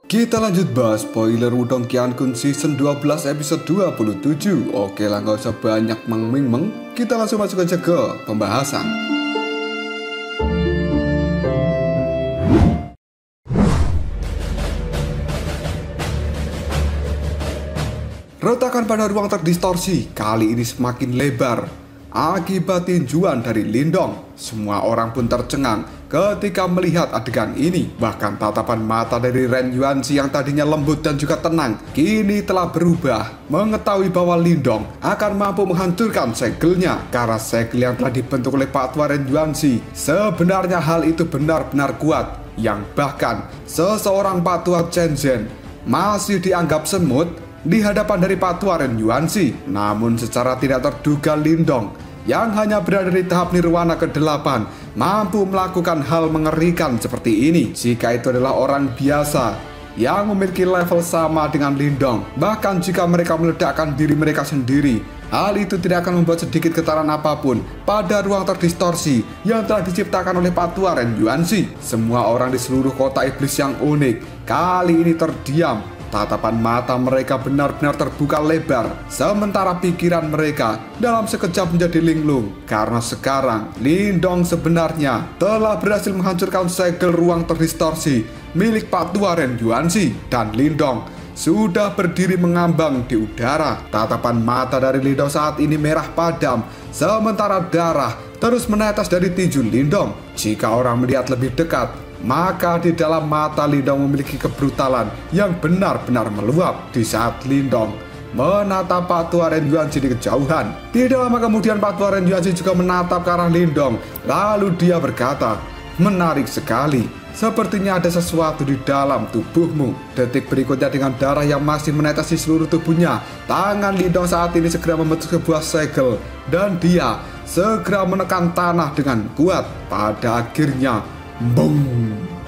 Kita lanjut bahas spoiler Wudong Qiankun Season 12 episode 27. Oke lah, gak usah banyak meng-meng, kita langsung masuk aja ke pembahasan. Retakan pada ruang terdistorsi kali ini semakin lebar akibat tinjuan dari Lindong. Semua orang pun tercengang ketika melihat adegan ini. Bahkan tatapan mata dari Ren Yuanzi yang tadinya lembut dan juga tenang kini telah berubah mengetahui bahwa Lindong akan mampu menghancurkan segelnya karena segel yang telah dibentuk oleh Pak Tua Ren Yuanzi. Sebenarnya hal itu benar-benar kuat, yang bahkan seseorang Pak Tua Chen Zhen masih dianggap semut di hadapan dari Pak Tua Ren Yuanzi. Namun secara tidak terduga Lindong yang hanya berada di tahap nirwana ke-8 mampu melakukan hal mengerikan seperti ini. Jika itu adalah orang biasa yang memiliki level sama dengan Lindong, bahkan jika mereka meledakkan diri mereka sendiri, hal itu tidak akan membuat sedikit getaran apapun pada ruang terdistorsi yang telah diciptakan oleh Pak Tua Ren Yuanzi. Semua orang di seluruh kota iblis yang unik kali ini terdiam. Tatapan mata mereka benar-benar terbuka lebar, sementara pikiran mereka dalam sekejap menjadi linglung. Karena sekarang Lindong sebenarnya telah berhasil menghancurkan segel ruang terdistorsi milik Pak Tua Ren Yuanzi, dan Lindong sudah berdiri mengambang di udara. Tatapan mata dari Lindong saat ini merah padam, sementara darah terus menetes dari tinju Lindong. Jika orang melihat lebih dekat, maka di dalam mata Lindong memiliki kebrutalan yang benar-benar meluap. Di saat Lindong menatap Pak Tua Ren Yuanzi di kejauhan, tidak lama kemudian Pak Tua Ren Yuanzi juga menatap ke arah Lindong. Lalu dia berkata, "Menarik sekali, sepertinya ada sesuatu di dalam tubuhmu." Detik berikutnya dengan darah yang masih menetes di seluruh tubuhnya, tangan Lindong saat ini segera membentuk sebuah segel dan dia segera menekan tanah dengan kuat. Pada akhirnya, boom!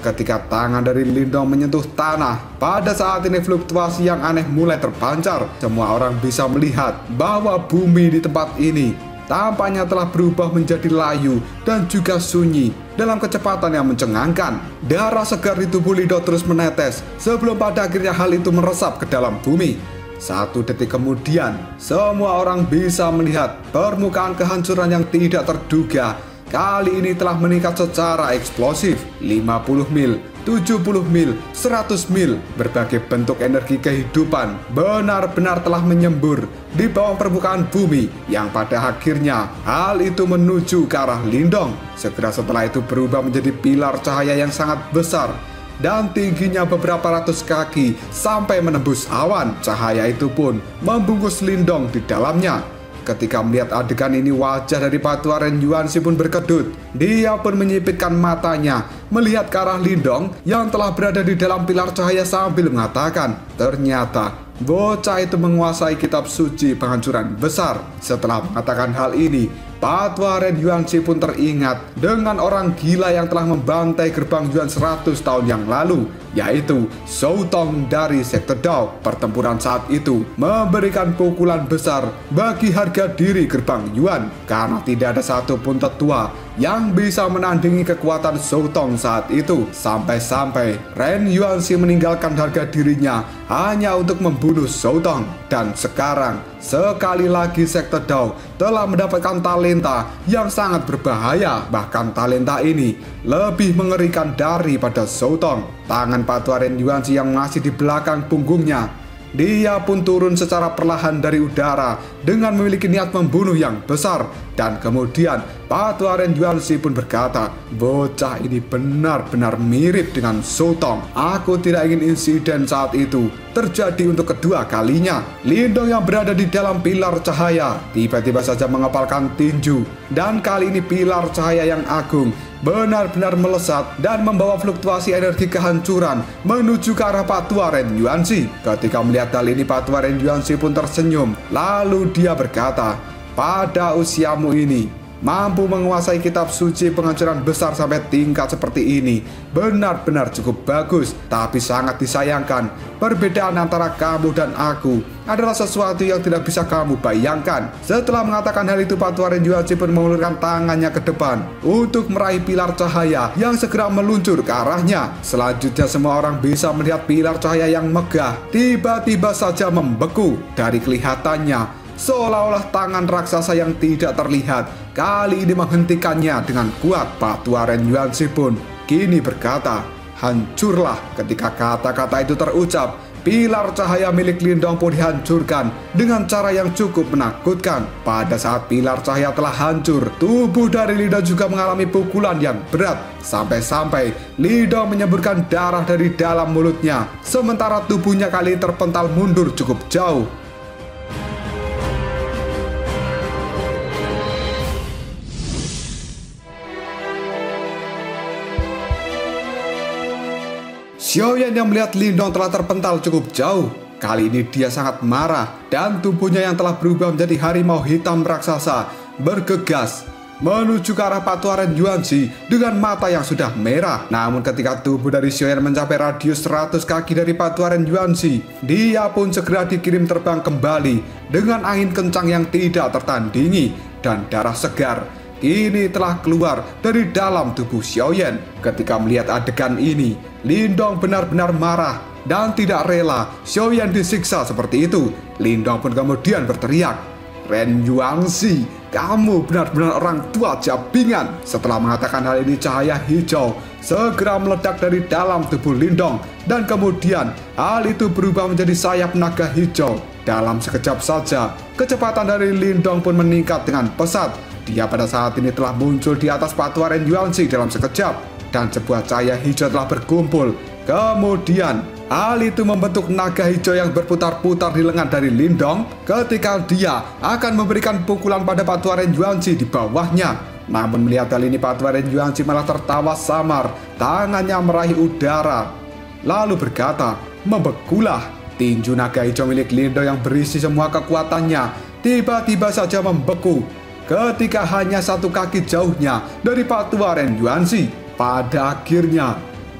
Ketika tangan dari Lindong menyentuh tanah, pada saat ini fluktuasi yang aneh mulai terpancar. Semua orang bisa melihat bahwa bumi di tempat ini tampaknya telah berubah menjadi layu dan juga sunyi dalam kecepatan yang mencengangkan. Darah segar di tubuh Lindong terus menetes sebelum pada akhirnya hal itu meresap ke dalam bumi. 1 detik kemudian, semua orang bisa melihat permukaan kehancuran yang tidak terduga kali ini telah meningkat secara eksplosif. 50 mil, 70 mil, 100 mil, berbagai bentuk energi kehidupan benar-benar telah menyembur di bawah permukaan bumi, yang pada akhirnya hal itu menuju ke arah Lindong. Segera setelah itu berubah menjadi pilar cahaya yang sangat besar dan tingginya beberapa ratus kaki sampai menembus awan. Cahaya itu pun membungkus Lindong di dalamnya. Ketika melihat adegan ini, wajah dari Pak Tua Ren Yuanzi pun berkedut. Dia pun menyipitkan matanya melihat ke arah Lindong yang telah berada di dalam pilar cahaya sambil mengatakan, "Ternyata bocah itu menguasai kitab suci penghancuran besar." Setelah mengatakan hal ini, Pak Tua Ren Yuanzi pun teringat dengan orang gila yang telah membantai gerbang Yuan 100 tahun yang lalu, yaitu Zhou Tong dari sekte Dao. Pertempuran saat itu memberikan pukulan besar bagi harga diri gerbang Yuan, karena tidak ada satupun tetua yang bisa menandingi kekuatan Zhou Tong saat itu. Sampai-sampai Ren Yuanzi meninggalkan harga dirinya hanya untuk membunuh Zhou Tong. Dan sekarang sekali lagi sekte Dao telah mendapatkan talenta yang sangat berbahaya. Bahkan talenta ini lebih mengerikan daripada Zhou Tong. Tangan Pak Tua Ren Yuanzi yang masih di belakang punggungnya, dia pun turun secara perlahan dari udara dengan memiliki niat membunuh yang besar. Dan kemudian Pak Tua Ren Yuanzi pun berkata, "Bocah ini benar-benar mirip dengan Zhou Tong. Aku tidak ingin insiden saat itu terjadi untuk kedua kalinya." Lindong yang berada di dalam pilar cahaya tiba-tiba saja mengepalkan tinju, dan kali ini pilar cahaya yang agung benar-benar melesat dan membawa fluktuasi energi kehancuran menuju ke arah Pak Tua Ren Yuanzi. Ketika melihat hal ini, Pak Tua Ren Yuanzi pun tersenyum. Lalu dia berkata, "Pada usiamu ini, mampu menguasai kitab suci penghancuran besar sampai tingkat seperti ini benar-benar cukup bagus. Tapi sangat disayangkan, perbedaan antara kamu dan aku adalah sesuatu yang tidak bisa kamu bayangkan. Setelah mengatakan hal itu, Patu Aren Yuanshi pun mengulurkan tangannya ke depan untuk meraih pilar cahaya yang segera meluncur ke arahnya. Selanjutnya semua orang bisa melihat pilar cahaya yang megah tiba-tiba saja membeku. Dari kelihatannya seolah-olah tangan raksasa yang tidak terlihat kali ini menghentikannya dengan kuat. Patu Aren Yuanshi pun kini berkata, "Hancurlah." Ketika kata-kata itu terucap, pilar cahaya milik Lindong pun dihancurkan dengan cara yang cukup menakutkan. Pada saat pilar cahaya telah hancur, tubuh dari Lindong juga mengalami pukulan yang berat. Sampai-sampai Lindong menyemburkan darah dari dalam mulutnya, sementara tubuhnya kali ini terpental mundur cukup jauh. Xiaoyan yang melihat Lindong telah terpental cukup jauh, kali ini dia sangat marah dan tubuhnya yang telah berubah menjadi harimau hitam raksasa bergegas menuju ke arah Patu Aren Yuanshi dengan mata yang sudah merah. Namun ketika tubuh dari Xiaoyan mencapai radius 100 kaki dari Patu Aren Yuanshi, dia pun segera dikirim terbang kembali dengan angin kencang yang tidak tertandingi, dan darah segar kini telah keluar dari dalam tubuh Xiaoyan. Ketika melihat adegan ini, Lindong benar-benar marah dan tidak rela Xiaoyan disiksa seperti itu. Lindong pun kemudian berteriak, "Ren Yuanshi, kamu benar-benar orang tua jabingan." Setelah mengatakan hal ini, cahaya hijau segera meledak dari dalam tubuh Lindong, dan kemudian hal itu berubah menjadi sayap naga hijau. Dalam sekejap saja, kecepatan dari Lindong pun meningkat dengan pesat. Dia pada saat ini telah muncul di atas Patu Aren Yuanshi dalam sekejap, dan sebuah cahaya hijau telah berkumpul. Kemudian hal itu membentuk naga hijau yang berputar-putar di lengan dari Lindong ketika dia akan memberikan pukulan pada Patu Aren Yuanshi di bawahnya. Namun melihat hal ini, Patu Aren Yuanshi malah tertawa samar, tangannya meraih udara lalu berkata, "Membekulah." Tinju naga hijau milik Lindong yang berisi semua kekuatannya tiba-tiba saja membeku ketika hanya 1 kaki jauhnya dari Patu Aren Yuanshi. Pada akhirnya,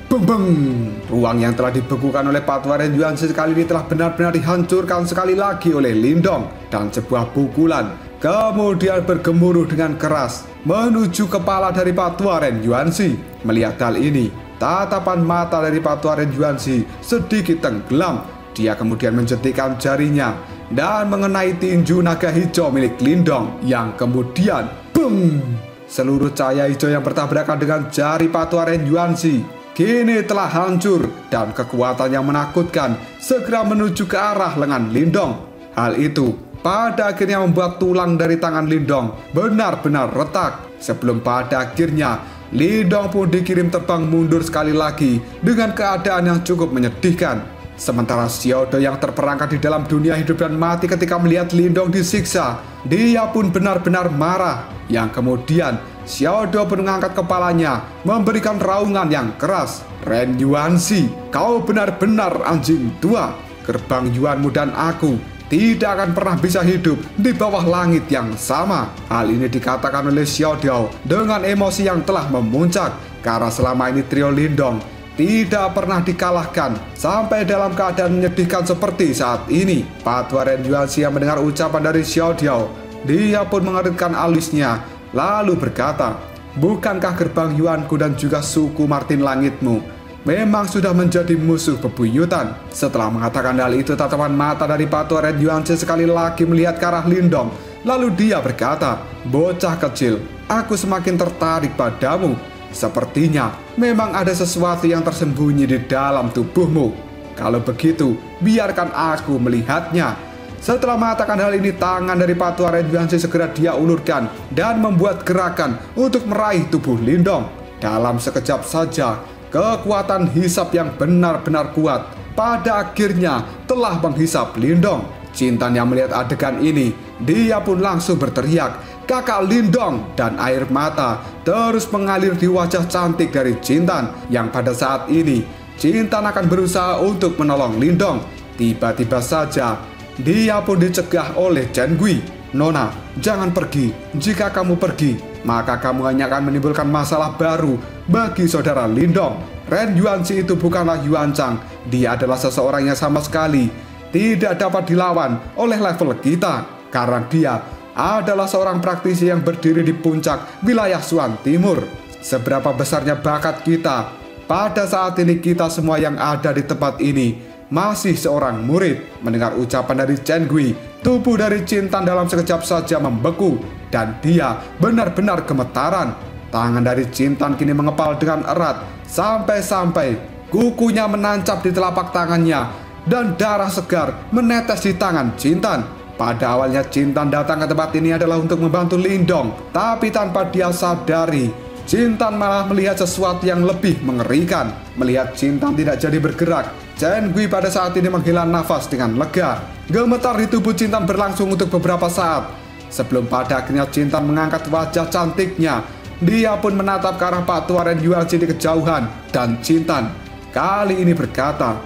beng, ruang yang telah dibekukan oleh Patu Aren Yuanshi kali ini telah benar-benar dihancurkan sekali lagi oleh Lindong, dan sebuah pukulan kemudian bergemuruh dengan keras menuju kepala dari Patu Aren Yuanshi. Melihat hal ini, tatapan mata dari Patu Aren Yuanshi sedikit tenggelam. Dia kemudian mencetikkan jarinya dan mengenai tinju naga hijau milik Lindong yang kemudian boom, seluruh cahaya hijau yang bertabrakan dengan jari Patu Aren Yuanshi kini telah hancur, dan kekuatan yang menakutkan segera menuju ke arah lengan Lindong. Hal itu pada akhirnya membuat tulang dari tangan Lindong benar-benar retak, sebelum pada akhirnya Lindong pun dikirim terbang mundur sekali lagi dengan keadaan yang cukup menyedihkan. Sementara Xiaodo yang terperangkap di dalam dunia hidup dan mati ketika melihat Lindong disiksa, dia pun benar-benar marah. Yang kemudian Xiaodo pun mengangkat kepalanya, memberikan raungan yang keras. "Ren Yuanshi, kau benar-benar anjing tua. Gerbang Yuanmu dan aku tidak akan pernah bisa hidup di bawah langit yang sama." Hal ini dikatakan oleh Xiaodo dengan emosi yang telah memuncak, karena selama ini trio Lindong tidak pernah dikalahkan sampai dalam keadaan menyedihkan seperti saat ini. Patu Aren Yuanshi yang mendengar ucapan dari Xiaodo, dia pun mengerutkan alisnya lalu berkata, "Bukankah gerbang Yuanku dan juga suku Martin Langitmu memang sudah menjadi musuh bebuyutan?" Setelah mengatakan hal itu, tatapan mata dari Patu Aren Yuanshi sekali lagi melihat ke arah Lindong. Lalu dia berkata, "Bocah kecil, aku semakin tertarik padamu. Sepertinya memang ada sesuatu yang tersembunyi di dalam tubuhmu. Kalau begitu, biarkan aku melihatnya." Setelah mengatakan hal ini, tangan dari Patu Aren Yuanshi segera dia ulurkan dan membuat gerakan untuk meraih tubuh Lindong. Dalam sekejap saja, kekuatan hisap yang benar-benar kuat pada akhirnya telah menghisap Lindong. Cintan yang melihat adegan ini, dia pun langsung berteriak, "Kakak Lindong!" Dan air mata terus mengalir di wajah cantik dari Cintan, yang pada saat ini Cintan akan berusaha untuk menolong Lindong. Tiba-tiba saja dia pun dicegah oleh Chen Gui. "Nona, jangan pergi. Jika kamu pergi, maka kamu hanya akan menimbulkan masalah baru bagi saudara Lindong. Ren Yuanxi itu bukanlah Yuan Chang. Dia adalah seseorang yang sama sekali tidak dapat dilawan oleh level kita, karena dia adalah seorang praktisi yang berdiri di puncak wilayah Xuan Timur. Seberapa besarnya bakat kita, pada saat ini kita semua yang ada di tempat ini masih seorang murid. Mendengar ucapan dari Chen Gui, tubuh dari Cintan dalam sekejap saja membeku dan dia benar-benar gemetaran. Tangan dari Cintan kini mengepal dengan erat sampai-sampai kukunya menancap di telapak tangannya dan darah segar menetes di tangan Cintan. Pada awalnya Cintan datang ke tempat ini adalah untuk membantu Lindong, tapi tanpa dia sadari Cintan malah melihat sesuatu yang lebih mengerikan. Melihat Cintan tidak jadi bergerak, Chen Gui pada saat ini menghela nafas dengan lega. Gemetar di tubuh Cintan berlangsung untuk beberapa saat, sebelum pada akhirnya Cintan mengangkat wajah cantiknya. Dia pun menatap ke arah Pak Tua Ren Yuanxi di kejauhan, dan Cintan kali ini berkata,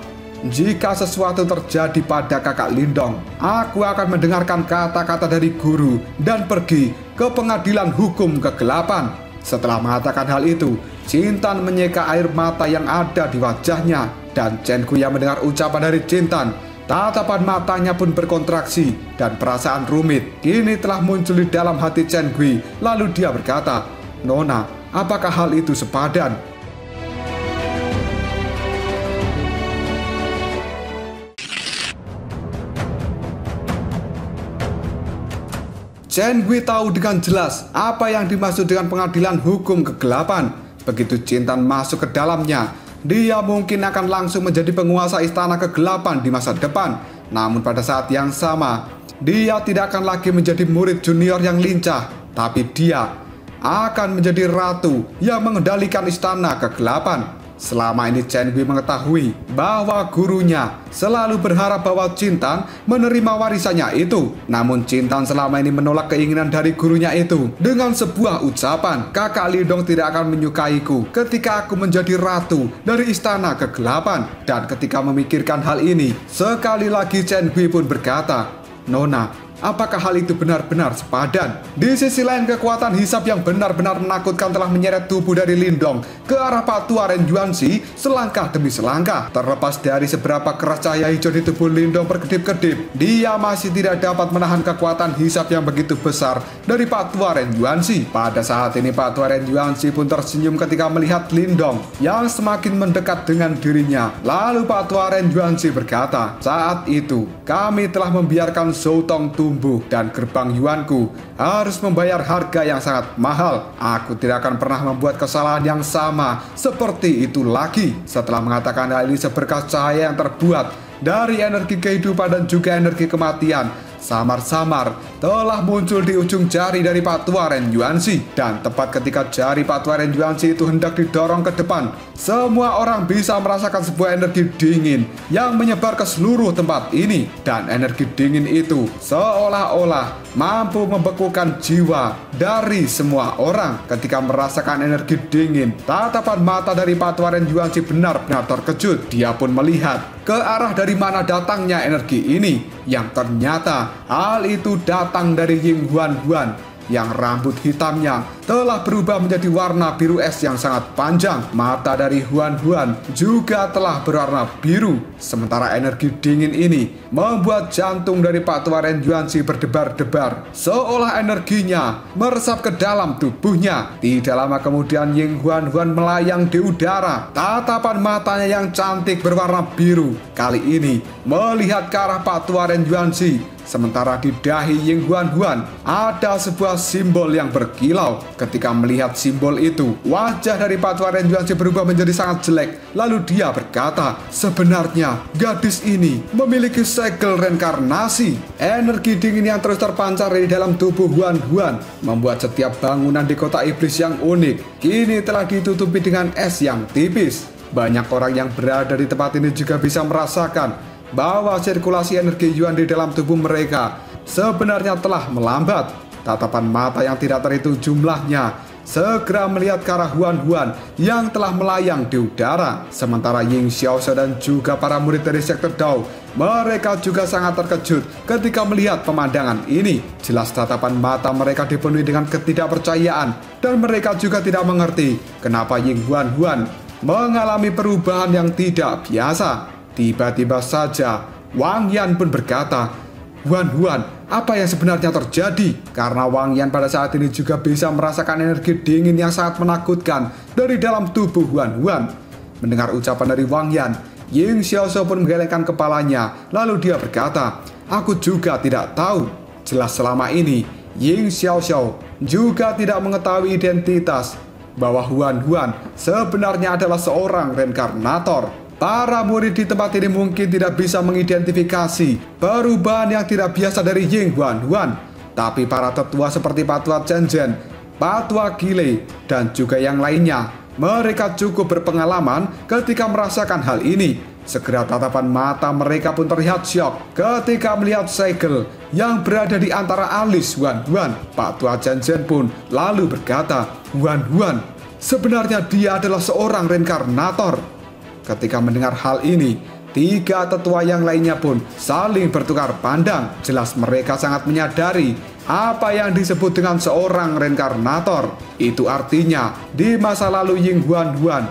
"Jika sesuatu terjadi pada kakak Lindong, aku akan mendengarkan kata-kata dari guru dan pergi ke pengadilan hukum kegelapan." Setelah mengatakan hal itu, Cintan menyeka air mata yang ada di wajahnya, dan Chen Gui yang mendengar ucapan dari Cintan, tatapan matanya pun berkontraksi dan perasaan rumit kini telah muncul di dalam hati Chen Gui. Lalu dia berkata, "Nona, apakah hal itu sepadan?" Chen Gui tahu dengan jelas apa yang dimaksud dengan pengadilan hukum kegelapan. Begitu Cintan masuk ke dalamnya, dia mungkin akan langsung menjadi penguasa istana kegelapan di masa depan. Namun pada saat yang sama, dia tidak akan lagi menjadi murid junior yang lincah, tapi dia akan menjadi ratu yang mengendalikan istana kegelapan. Selama ini Chen Gui mengetahui bahwa gurunya selalu berharap bahwa Cintan menerima warisannya itu. Namun Cintan selama ini menolak keinginan dari gurunya itu dengan sebuah ucapan, "Kakak Lindong tidak akan menyukaiku ketika aku menjadi ratu dari istana kegelapan." Dan ketika memikirkan hal ini, sekali lagi Chen Gui pun berkata, "Nona, apakah hal itu benar-benar sepadan?" Di sisi lain, kekuatan hisap yang benar-benar menakutkan telah menyeret tubuh dari Lindong ke arah Pak Tua Ren Yuanxi selangkah demi selangkah. Terlepas dari seberapa keras cahaya hijau di tubuh Lindong berkedip-kedip, dia masih tidak dapat menahan kekuatan hisap yang begitu besar dari Pak Tua Ren Yuanxi. Pada saat ini Pak Tua Ren Yuanxi pun tersenyum ketika melihat Lindong yang semakin mendekat dengan dirinya. Lalu Pak Tua Ren Yuanxi berkata, "Saat itu kami telah membiarkan Zhou Tong tumbuh dan gerbang Yuanku harus membayar harga yang sangat mahal. Aku tidak akan pernah membuat kesalahan yang sama seperti itu lagi." Setelah mengatakan hal ini, seberkas cahaya yang terbuat dari energi kehidupan dan juga energi kematian samar-samar telah muncul di ujung jari dari Pak Tua Ren Yuanxi. Dan tepat ketika jari Pak Tua Ren Yuanxi itu hendak didorong ke depan, semua orang bisa merasakan sebuah energi dingin yang menyebar ke seluruh tempat ini. Dan energi dingin itu seolah-olah mampu membekukan jiwa dari semua orang. Ketika merasakan energi dingin, tatapan mata dari Pak Tua Ren Yuanxi benar-benar terkejut. Dia pun melihat ke arah dari mana datangnya energi ini, yang ternyata hal itu datang dari Ying Huan Huan yang rambut hitamnya telah berubah menjadi warna biru es yang sangat panjang. Mata dari Huan Huan juga telah berwarna biru. Sementara energi dingin ini membuat jantung dari Pak Tua Ren Yuanxi berdebar-debar, seolah energinya meresap ke dalam tubuhnya. Tidak lama kemudian Ying Huan Huan melayang di udara. Tatapan matanya yang cantik berwarna biru kali ini melihat ke arah Pak Tua Ren Yuanxi. Sementara di dahi Ying Huan Huan ada sebuah simbol yang berkilau. Ketika melihat simbol itu, wajah dari Pak Tua Ren Yuanxi berubah menjadi sangat jelek. Lalu dia berkata, "Sebenarnya gadis ini memiliki segel reinkarnasi." Energi dingin yang terus terpancar di dalam tubuh Huan Huan membuat setiap bangunan di kota iblis yang unik kini telah ditutupi dengan es yang tipis. Banyak orang yang berada di tempat ini juga bisa merasakan bahwa sirkulasi energi Yuan di dalam tubuh mereka sebenarnya telah melambat. Tatapan mata yang tidak terhitung jumlahnya segera melihat ke arah Huan Huan yang telah melayang di udara. Sementara Ying Xiaoxiao dan juga para murid dari sektor Dao, mereka juga sangat terkejut ketika melihat pemandangan ini. Jelas tatapan mata mereka dipenuhi dengan ketidakpercayaan, dan mereka juga tidak mengerti kenapa Ying Huan Huan mengalami perubahan yang tidak biasa. Tiba-tiba saja Wang Yan pun berkata, "Huan Huan, apa yang sebenarnya terjadi?" Karena Wang Yan pada saat ini juga bisa merasakan energi dingin yang sangat menakutkan dari dalam tubuh Huan Huan. Mendengar ucapan dari Wang Yan, Ying Xiaoxiao pun menggelengkan kepalanya, lalu dia berkata, "Aku juga tidak tahu." Jelas selama ini Ying Xiaoxiao juga tidak mengetahui identitas bahwa Huan Huan sebenarnya adalah seorang reinkarnator. Para murid di tempat ini mungkin tidak bisa mengidentifikasi perubahan yang tidak biasa dari Ying Huan Huan. Tapi para tetua seperti Patua Chen Zhen, Patua Gile, dan juga yang lainnya, mereka cukup berpengalaman ketika merasakan hal ini. Segera tatapan mata mereka pun terlihat syok ketika melihat segel yang berada di antara alis Huan Huan. Patua Chen Zhen pun lalu berkata, "Huan Huan, sebenarnya dia adalah seorang reinkarnator." Ketika mendengar hal ini, tiga tetua yang lainnya pun saling bertukar pandang. Jelas mereka sangat menyadari apa yang disebut dengan seorang reinkarnator. Itu artinya di masa lalu Ying Huan Huan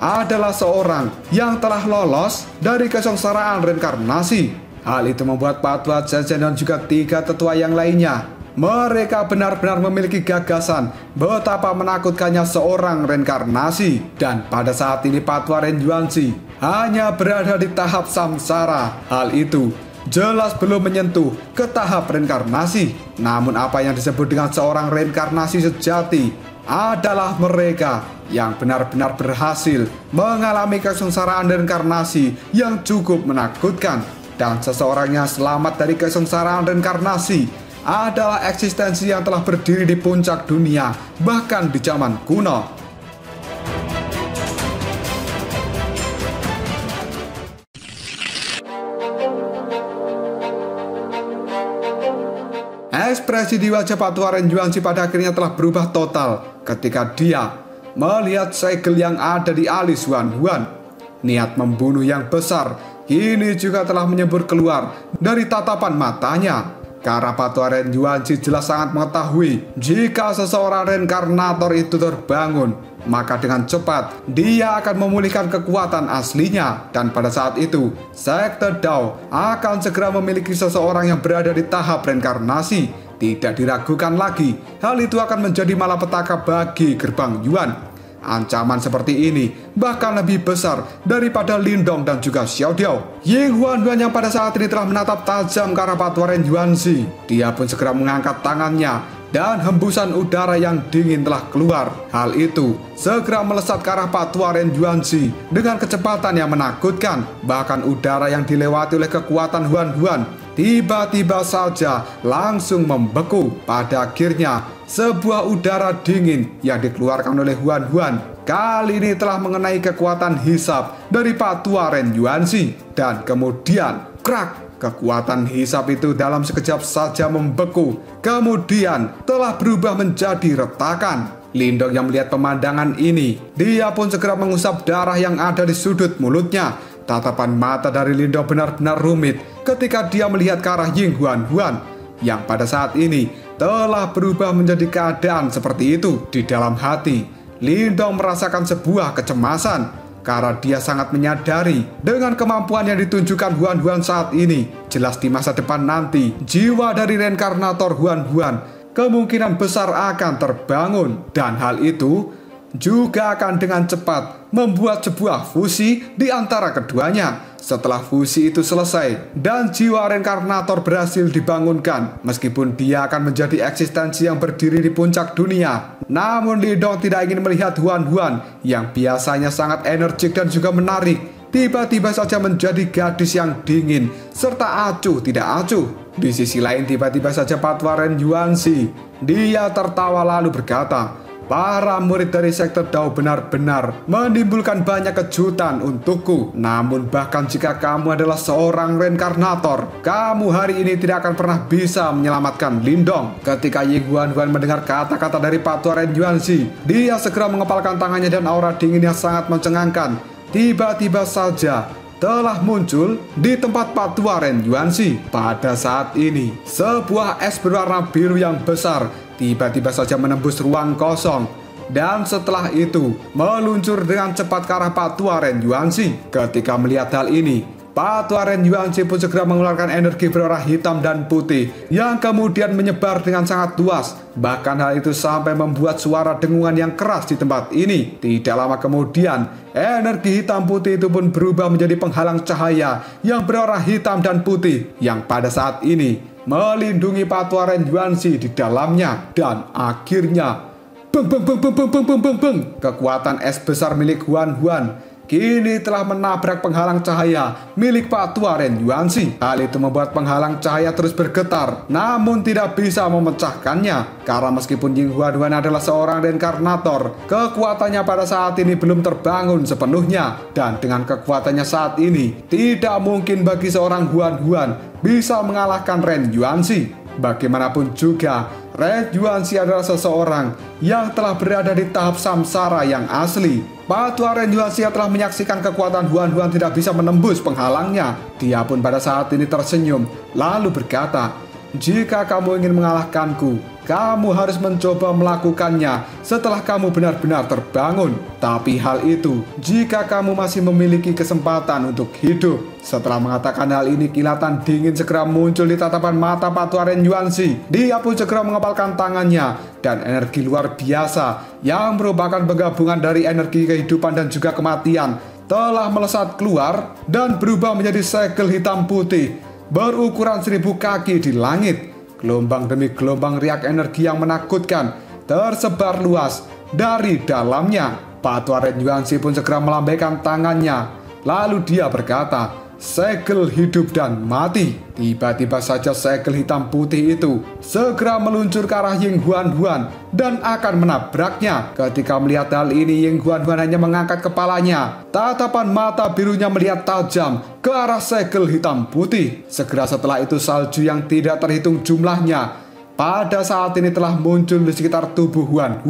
adalah seorang yang telah lolos dari kesengsaraan reinkarnasi. Hal itu membuat Patua Chen Zhen dan juga tiga tetua yang lainnya, mereka benar-benar memiliki gagasan betapa menakutkannya seorang reinkarnasi. Dan pada saat ini Patua Ren Yuanzi hanya berada di tahap samsara. Hal itu jelas belum menyentuh ke tahap reinkarnasi. Namun apa yang disebut dengan seorang reinkarnasi sejati adalah mereka yang benar-benar berhasil mengalami kesengsaraan reinkarnasi yang cukup menakutkan. Dan seseorang yang selamat dari kesengsaraan reinkarnasi adalah eksistensi yang telah berdiri di puncak dunia, bahkan di zaman kuno. Ekspresi di wajah Patua Ren Yuanzi pada akhirnya telah berubah total ketika dia melihat segel yang ada di alis Huan Huan. Niat membunuh yang besar kini juga telah menyembur keluar dari tatapan matanya. Karena Patua Ren Yuanzi jelas sangat mengetahui jika seseorang reinkarnator itu terbangun, maka dengan cepat dia akan memulihkan kekuatan aslinya. Dan pada saat itu, sekte Dao akan segera memiliki seseorang yang berada di tahap reinkarnasi. Tidak diragukan lagi, hal itu akan menjadi malapetaka bagi gerbang Yuan. Ancaman seperti ini bahkan lebih besar daripada Lindong dan juga Xiao Diao. Ying Huan Huan yang pada saat ini telah menatap tajam ke arah Patua Ren Yuanzi. Dia pun segera mengangkat tangannya dan hembusan udara yang dingin telah keluar. Hal itu segera melesat ke arah Patua Ren Yuanzi dengan kecepatan yang menakutkan. Bahkan udara yang dilewati oleh kekuatan Huan Huan tiba-tiba saja langsung membeku. Pada akhirnya sebuah udara dingin yang dikeluarkan oleh Huan Huan kali ini telah mengenai kekuatan hisab dari Patua Ren Yuanzi. Dan kemudian krak, kekuatan hisab itu dalam sekejap saja membeku, kemudian telah berubah menjadi retakan. Lindong yang melihat pemandangan ini, dia pun segera mengusap darah yang ada di sudut mulutnya. Tatapan mata dari Lindong benar-benar rumit ketika dia melihat ke arah Ying Huan Huan yang pada saat ini telah berubah menjadi keadaan seperti itu. Di dalam hati, Lindong merasakan sebuah kecemasan karena dia sangat menyadari dengan kemampuan yang ditunjukkan Huan Huan saat ini. Jelas di masa depan nanti, jiwa dari reinkarnator Huan Huan kemungkinan besar akan terbangun. Dan hal itu juga akan dengan cepat membuat sebuah fusi di antara keduanya. Setelah fusi itu selesai dan jiwa reinkarnator berhasil dibangunkan, meskipun dia akan menjadi eksistensi yang berdiri di puncak dunia, namun Lindong tidak ingin melihat Huan Huan yang biasanya sangat energik dan juga menarik tiba-tiba saja menjadi gadis yang dingin serta acuh tidak acuh. Di sisi lain tiba-tiba saja Patua Ren Yuanzi, dia tertawa lalu berkata, Para murid dari sekte Dao benar-benar menimbulkan banyak kejutan untukku. Namun bahkan jika kamu adalah seorang reinkarnator, kamu hari ini tidak akan pernah bisa menyelamatkan Lindong. Ketika Ying Huan mendengar kata-kata dari Pak Tua Ren Yuanzi, dia segera mengepalkan tangannya dan aura dingin yang sangat mencengangkan tiba-tiba saja telah muncul di tempat Pak Tua Ren Yuanzi. Pada saat ini, sebuah es berwarna biru yang besar tiba-tiba saja menembus ruang kosong, dan setelah itu meluncur dengan cepat ke arah Pak Tua Ren Yuanzi. Ketika melihat hal ini, Pak Tua Ren Yuanzi pun segera mengeluarkan energi berwarna hitam dan putih yang kemudian menyebar dengan sangat luas. Bahkan hal itu sampai membuat suara dengungan yang keras di tempat ini. Tidak lama kemudian, energi hitam putih itu pun berubah menjadi penghalang cahaya yang berwarna hitam dan putih yang pada saat ini melindungi Pak Tua Ren Yuanzi di dalamnya. Dan akhirnya, kekuatan es besar milik Huan kini telah menabrak penghalang cahaya milik Pak Tua Ren Yuanzi. Hal itu membuat penghalang cahaya terus bergetar, namun tidak bisa memecahkannya. Karena meskipun Ying Huan adalah seorang reinkarnator, kekuatannya pada saat ini belum terbangun sepenuhnya. Dan dengan kekuatannya saat ini, tidak mungkin bagi seorang Huan bisa mengalahkan Ren Yuanzi. Bagaimanapun juga, Ren Yuanzi adalah seseorang yang telah berada di tahap samsara yang asli. Pak Tua Ren Yuanzi telah menyaksikan kekuatan Huan tidak bisa menembus penghalangnya. Dia pun pada saat ini tersenyum, lalu berkata, "Jika kamu ingin mengalahkanku, kamu harus mencoba melakukannya setelah kamu benar-benar terbangun. Tapi hal itu jika kamu masih memiliki kesempatan untuk hidup." Setelah mengatakan hal ini, kilatan dingin segera muncul di tatapan mata Pak Tua Ren Yuanzi. Dia pun segera mengepalkan tangannya, dan energi luar biasa yang merupakan penggabungan dari energi kehidupan dan juga kematian telah melesat keluar dan berubah menjadi segel hitam putih berukuran 1000 kaki di langit. Gelombang demi gelombang riak energi yang menakutkan tersebar luas dari dalamnya. Pak Tua Ren Yuanzi pun segera melambaikan tangannya, lalu dia berkata, "Segel hidup dan mati." Tiba-tiba saja segel hitam putih itu segera meluncur ke arah Ying Huan dan akan menabraknya. Ketika melihat hal ini, Ying Huan hanya mengangkat kepalanya. Tatapan mata birunya melihat tajam ke arah segel hitam putih. Segera setelah itu, salju yang tidak terhitung jumlahnya pada saat ini telah muncul di sekitar tubuh Huan,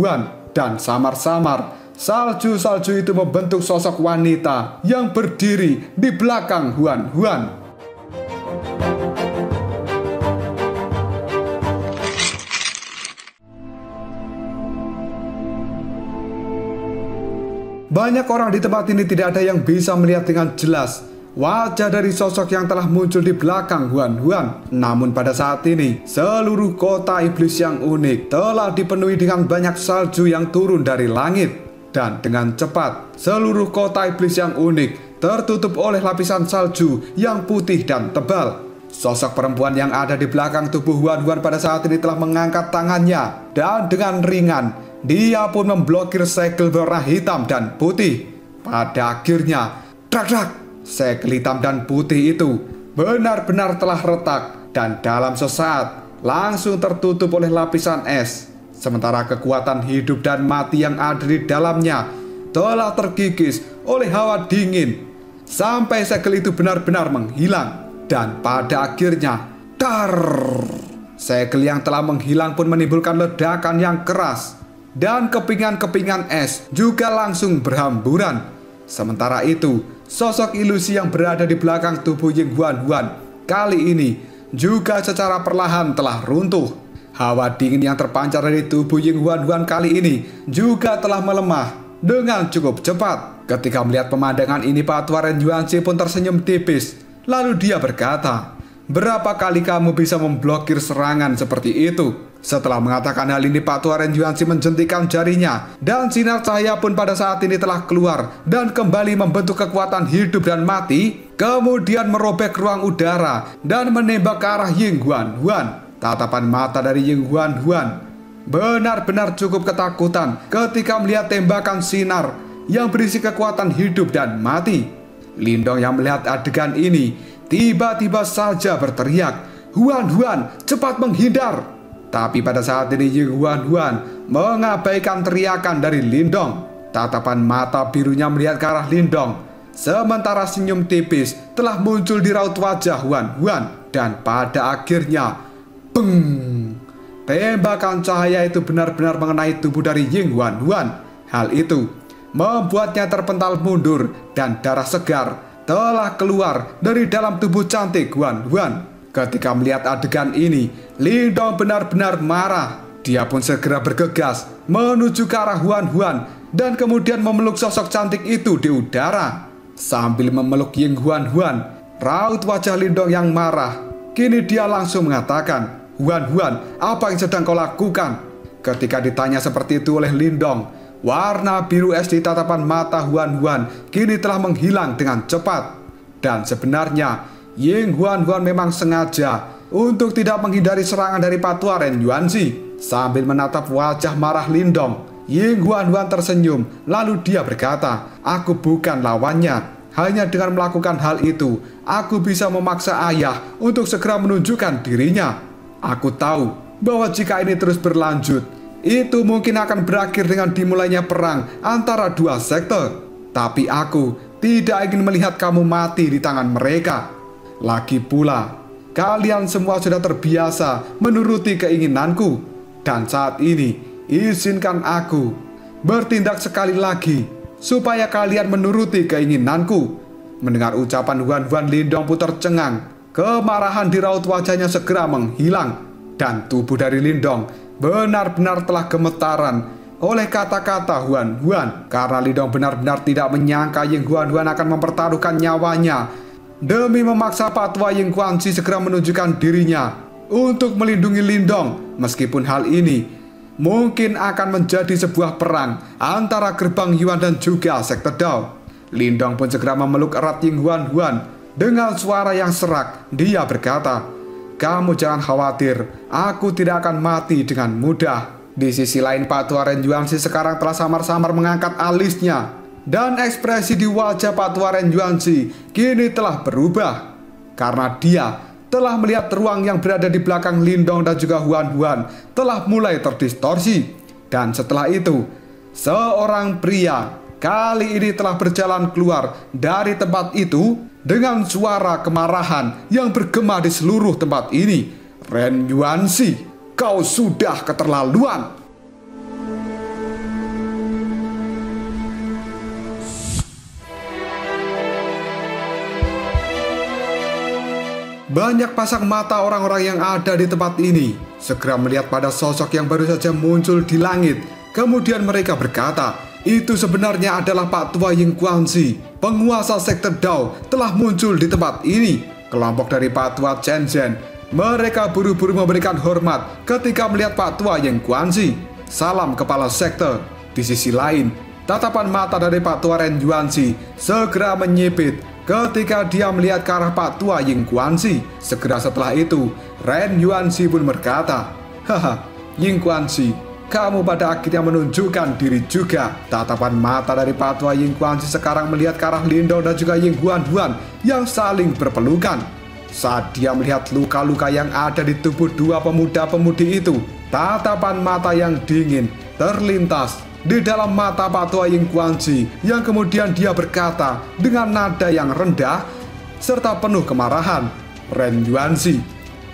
dan samar-samar salju-salju itu membentuk sosok wanita yang berdiri di belakang Huan. Banyak orang di tempat ini tidak ada yang bisa melihat dengan jelas wajah dari sosok yang telah muncul di belakang Huan. Namun pada saat ini, seluruh kota iblis yang unik telah dipenuhi dengan banyak salju yang turun dari langit. Dan dengan cepat, seluruh kota iblis yang unik tertutup oleh lapisan salju yang putih dan tebal. Sosok perempuan yang ada di belakang tubuh Huan pada saat ini telah mengangkat tangannya, dan dengan ringan, dia pun memblokir segel berwarna hitam dan putih. Pada akhirnya, segel hitam dan putih itu benar-benar telah retak, dan dalam sesaat langsung tertutup oleh lapisan es. Sementara kekuatan hidup dan mati yang ada di dalamnya telah terkikis oleh hawa dingin sampai segel itu benar-benar menghilang. Dan pada akhirnya, segel yang telah menghilang pun menimbulkan ledakan yang keras, dan kepingan-kepingan es juga langsung berhamburan. Sementara itu, sosok ilusi yang berada di belakang tubuh Ying Huan kali ini juga secara perlahan telah runtuh. Hawa dingin yang terpancar dari tubuh Ying Huan kali ini juga telah melemah dengan cukup cepat. Ketika melihat pemandangan ini, Pak Tua Ren Yuanzi pun tersenyum tipis. Lalu dia berkata, "Berapa kali kamu bisa memblokir serangan seperti itu?" Setelah mengatakan hal ini, Pak Tua Ren Yuanzi menjentikan jarinya, dan sinar cahaya pun pada saat ini telah keluar dan kembali membentuk kekuatan hidup dan mati, kemudian merobek ruang udara dan menembak ke arah Ying Huan. Tatapan mata dari Ying Huan benar-benar cukup ketakutan ketika melihat tembakan sinar yang berisi kekuatan hidup dan mati. Lindong yang melihat adegan ini tiba-tiba saja berteriak, "Huan, cepat menghindar!" Tapi pada saat ini Ying Huan mengabaikan teriakan dari Lindong. Tatapan mata birunya melihat ke arah Lindong, sementara senyum tipis telah muncul di raut wajah Huan Huan. Dan pada akhirnya, beng! Tembakan cahaya itu benar-benar mengenai tubuh dari Ying Huan Huan. Hal itu membuatnya terpental mundur dan darah segar telah keluar dari dalam tubuh cantik Huan Huan. Ketika melihat adegan ini, Lindong benar-benar marah. Dia pun segera bergegas menuju ke arah Huan Huan dan kemudian memeluk sosok cantik itu di udara. Sambil memeluk Ying Huan Huan, raut wajah Lindong yang marah. Kini dia langsung mengatakan, "Huan Huan, apa yang sedang kau lakukan?" Ketika ditanya seperti itu oleh Lindong, warna biru es di tatapan mata Huan Huan kini telah menghilang dengan cepat. Dan sebenarnya, Ying Huan Huan memang sengaja untuk tidak menghindari serangan dari Patua Ren Yuanzi. Sambil menatap wajah marah Lindong, Ying Huan Huan tersenyum, lalu dia berkata, "Aku bukan lawannya. Hanya dengan melakukan hal itu, aku bisa memaksa ayah untuk segera menunjukkan dirinya. Aku tahu bahwa jika ini terus berlanjut, itu mungkin akan berakhir dengan dimulainya perang antara dua sekte. Tapi aku tidak ingin melihat kamu mati di tangan mereka. Lagi pula, kalian semua sudah terbiasa menuruti keinginanku. Dan saat ini, izinkan aku bertindak sekali lagi supaya kalian menuruti keinginanku." Mendengar ucapan Huan Huan, Lindong pun tercengang. Kemarahan di raut wajahnya segera menghilang. Dan tubuh dari Lindong benar-benar telah gemetaran oleh kata-kata Huan Huan. Karena Lindong benar-benar tidak menyangka Ying Huan Huan akan mempertaruhkan nyawanya demi memaksa Patua Ying Guanxi segera menunjukkan dirinya untuk melindungi Lindong. Meskipun hal ini mungkin akan menjadi sebuah perang antara gerbang Yuan dan juga sekte Dao. Lindong pun segera memeluk erat Ying Huan Huan. Dengan suara yang serak, dia berkata, "Kamu jangan khawatir, aku tidak akan mati dengan mudah." Di sisi lain, Patua Ren Yuanzi sekarang telah samar-samar mengangkat alisnya. Dan ekspresi di wajah Patua Ren Yuanzi kini telah berubah. Karena dia telah melihat ruang yang berada di belakang Lindong dan juga Huan Huan telah mulai terdistorsi. Dan setelah itu, seorang pria kali ini telah berjalan keluar dari tempat itu dengan suara kemarahan yang bergema di seluruh tempat ini. "Ren Yuanzi, kau sudah keterlaluan." Banyak pasang mata orang-orang yang ada di tempat ini segera melihat pada sosok yang baru saja muncul di langit. Kemudian mereka berkata, "Itu sebenarnya adalah Patua Ying Guanxi. Penguasa sekte Dao telah muncul di tempat ini." Kelompok dari Patua Chen Zhen, mereka buru-buru memberikan hormat ketika melihat Patua Ying Guanxi. Salam kepala sekte. Di sisi lain, tatapan mata dari Patua Ren Yuanzi segera menyipit ketika dia melihat ke arah Patua Ying Guanxi. Segera setelah itu, Ren Yuanzi pun berkata, "Haha, Ying Guanxi, kamu pada akhirnya menunjukkan diri juga." Tatapan mata dari Patua Ying Guanxi sekarang melihat ke arah Lindong dan juga Ying Huan Huan yang saling berpelukan. Saat dia melihat luka-luka yang ada di tubuh dua pemuda-pemudi itu, tatapan mata yang dingin terlintas di dalam mata Patua Ying Guanxi yang kemudian dia berkata dengan nada yang rendah serta penuh kemarahan, "Ren Yuanzi,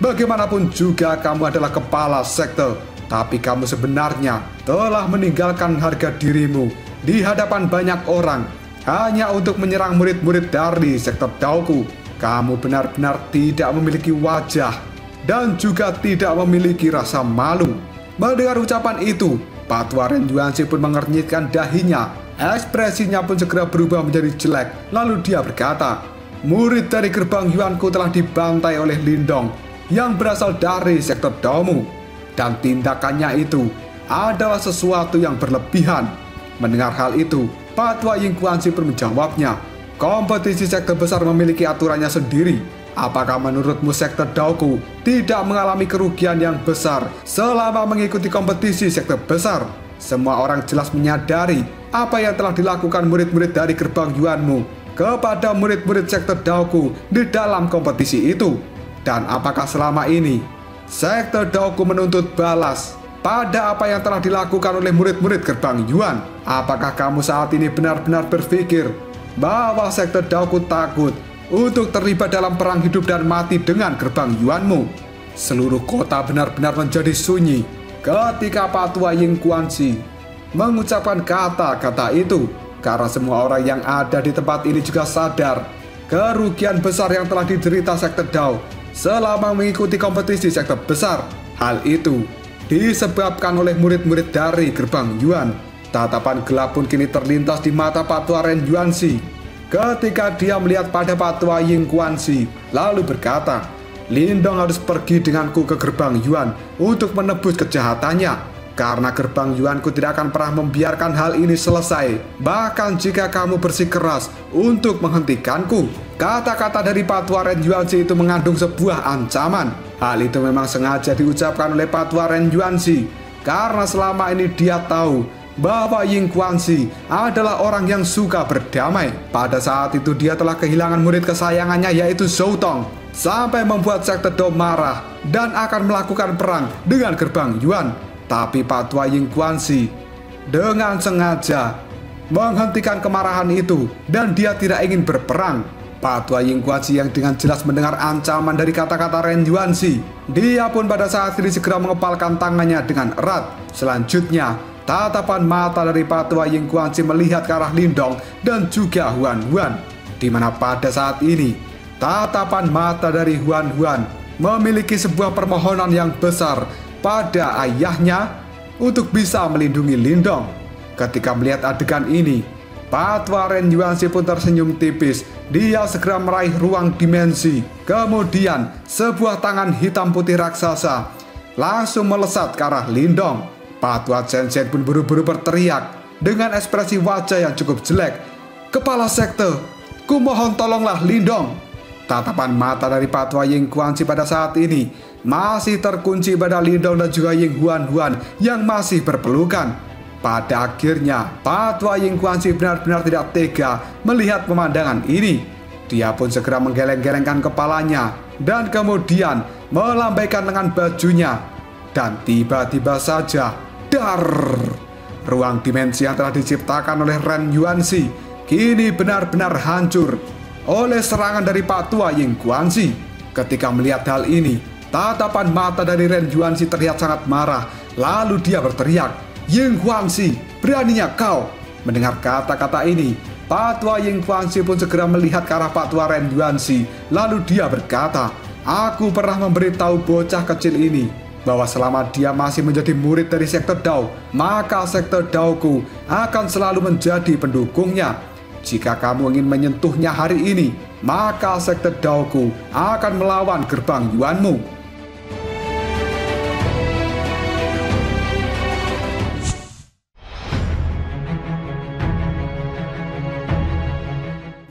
bagaimanapun juga kamu adalah kepala sekte. Tapi kamu sebenarnya telah meninggalkan harga dirimu di hadapan banyak orang hanya untuk menyerang murid-murid dari sekte Daoku. Kamu benar-benar tidak memiliki wajah dan juga tidak memiliki rasa malu." Mendengar ucapan itu, Patua Ren Yuanzi pun mengernyitkan dahinya. Ekspresinya pun segera berubah menjadi jelek. Lalu dia berkata, "Murid dari gerbang Yuanku telah dibantai oleh Lindong yang berasal dari sekte Daomu. Dan tindakannya itu adalah sesuatu yang berlebihan." Mendengar hal itu, Patua Ying Guanxi pun menjawabnya, "Kompetisi sekte besar memiliki aturannya sendiri. Apakah menurutmu sekte Daoku tidak mengalami kerugian yang besar selama mengikuti kompetisi sekte besar? Semua orang jelas menyadari apa yang telah dilakukan murid-murid dari gerbang Yuanmu kepada murid-murid sekte Daoku di dalam kompetisi itu. Dan apakah selama ini sekte Daoku menuntut balas pada apa yang telah dilakukan oleh murid-murid gerbang Yuan. Apakah kamu saat ini benar-benar berpikir bahwa sekte Daoku takut untuk terlibat dalam perang hidup dan mati dengan gerbang Yuanmu? Seluruh kota benar-benar menjadi sunyi ketika Patua Ying Guanxi mengucapkan kata-kata itu, karena semua orang yang ada di tempat ini juga sadar kerugian besar yang telah diderita sekte Dao selama mengikuti kompetisi sekte besar. Hal itu disebabkan oleh murid-murid dari gerbang Yuan. Tatapan gelap pun kini terlintas di mata Patua Ren Yuanxi ketika dia melihat pada Patua Ying Guanxi, lalu berkata, Lindong harus pergi denganku ke gerbang Yuan untuk menebus kejahatannya, karena gerbang Yuanku tidak akan pernah membiarkan hal ini selesai, bahkan jika kamu bersikeras untuk menghentikanku. Kata-kata dari Patua Ren Yuanxi itu mengandung sebuah ancaman. Hal itu memang sengaja diucapkan oleh Patua Ren Yuanxi karena selama ini dia tahu bahwa Ying Guanxi adalah orang yang suka berdamai. Pada saat itu dia telah kehilangan murid kesayangannya yaitu Zhou Tong, sampai membuat sekte Dao marah dan akan melakukan perang dengan gerbang Yuan. Tapi Patua Ying Guanxi dengan sengaja menghentikan kemarahan itu dan dia tidak ingin berperang. Patua Ying Guanxi yang dengan jelas mendengar ancaman dari kata-kata Ren Yuanxi, dia pun pada saat ini segera mengepalkan tangannya dengan erat. Selanjutnya, tatapan mata dari Patua Ying Guanxi melihat ke arah Lindong dan juga Huan Huan, di mana pada saat ini tatapan mata dari Huan Huan memiliki sebuah permohonan yang besar pada ayahnya untuk bisa melindungi Lindong. Ketika melihat adegan ini, Patua Ren Yuanxi pun tersenyum tipis. Dia segera meraih ruang dimensi. Kemudian sebuah tangan hitam putih raksasa langsung melesat ke arah Lindong. Patua Zhenchen pun buru-buru berteriak dengan ekspresi wajah yang cukup jelek, "Kepala sekte, kumohon tolonglah Lindong." Tatapan mata dari Patua Ying Guanxi pada saat ini masih terkunci pada Lindong dan juga Ying Huan Huan yang masih berpelukan. Pada akhirnya, Patua Ying Guanxi benar-benar tidak tega melihat pemandangan ini. Dia pun segera menggeleng-gelengkan kepalanya dan kemudian melambaikan lengan bajunya. Dan tiba-tiba saja, dar! Ruang dimensi yang telah diciptakan oleh Ren Yuanxi kini benar-benar hancur oleh serangan dari Patua Ying Guanxi. Ketika melihat hal ini, tatapan mata dari Ren Yuanxi terlihat sangat marah. Lalu dia berteriak, "Ying Guanxi, beraninya kau!" Mendengar kata-kata ini, Patua Ying Guanxi pun segera melihat ke arah Patua Ren Yuanxi. Lalu dia berkata, "Aku pernah memberitahu bocah kecil ini bahwa selama dia masih menjadi murid dari sekte Dao, maka sekte Daoku akan selalu menjadi pendukungnya. Jika kamu ingin menyentuhnya hari ini, maka sekte Daoku akan melawan gerbang Yuanmu."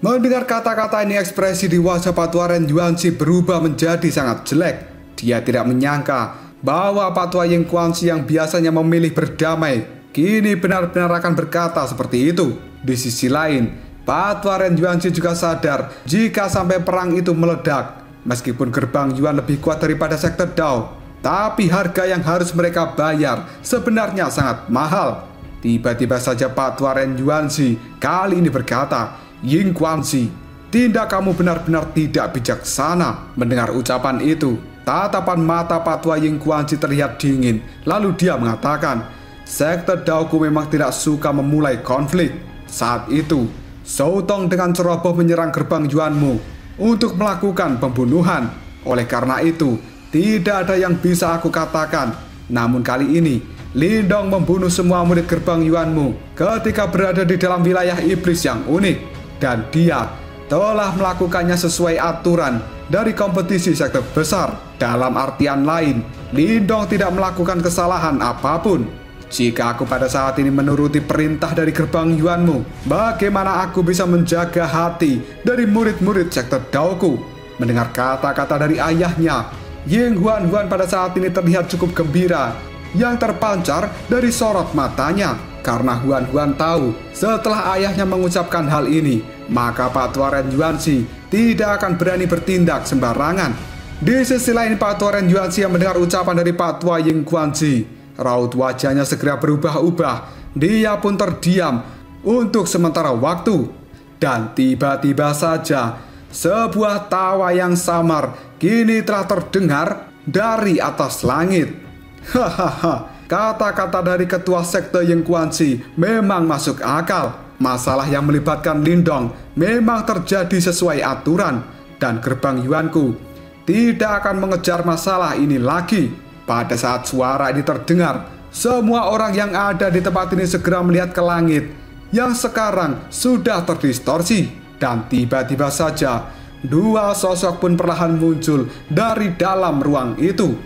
Mendengar kata-kata ini, ekspresi di wajah Patua Ren Yuanxi berubah menjadi sangat jelek. Dia tidak menyangka bahwa Patua Ying Guanxi yang biasanya memilih berdamai kini benar-benar akan berkata seperti itu. Di sisi lain, Patua Ren Yuanxi juga sadar jika sampai perang itu meledak, meskipun gerbang Yuan lebih kuat daripada sekte Dao, tapi harga yang harus mereka bayar sebenarnya sangat mahal. Tiba-tiba saja Patua Ren Yuanxi kali ini berkata, "Ying Guanxi, tindak kamu benar-benar tidak bijaksana." Mendengar ucapan itu, tatapan mata Patua Ying Guanxi terlihat dingin. Lalu dia mengatakan, "Sekte Daoku memang tidak suka memulai konflik." Saat itu, Zhou Tong dengan ceroboh menyerang gerbang Yuanmu untuk melakukan pembunuhan. Oleh karena itu, tidak ada yang bisa aku katakan. Namun kali ini, Lindong membunuh semua murid gerbang Yuanmu ketika berada di dalam wilayah iblis yang unik. Dan dia telah melakukannya sesuai aturan dari kompetisi sekte besar. Dalam artian lain, Lindong tidak melakukan kesalahan apapun. Jika aku pada saat ini menuruti perintah dari gerbang Yuanmu, bagaimana aku bisa menjaga hati dari murid-murid sekte Daoku? Mendengar kata-kata dari ayahnya, Ying Huan Huan pada saat ini terlihat cukup gembira yang terpancar dari sorot matanya. Karena Huan Huan tahu setelah ayahnya mengucapkan hal ini, maka Patua Ren Yuanxi tidak akan berani bertindak sembarangan. Di sisi lain, Patua Ren Yuanxi yang mendengar ucapan dari Patua Ying Guanxi Raut wajahnya segera berubah-ubah. Dia pun terdiam untuk sementara waktu. Dan tiba-tiba saja sebuah tawa yang samar kini telah terdengar dari atas langit. Hahaha, kata-kata dari ketua sekte Ying Guanxi memang masuk akal. Masalah yang melibatkan Lindong memang terjadi sesuai aturan. Dan gerbang Yuanku tidak akan mengejar masalah ini lagi. Pada saat suara ini terdengar, semua orang yang ada di tempat ini segera melihat ke langit yang sekarang sudah terdistorsi. Dan tiba-tiba saja dua sosok pun perlahan muncul dari dalam ruang itu.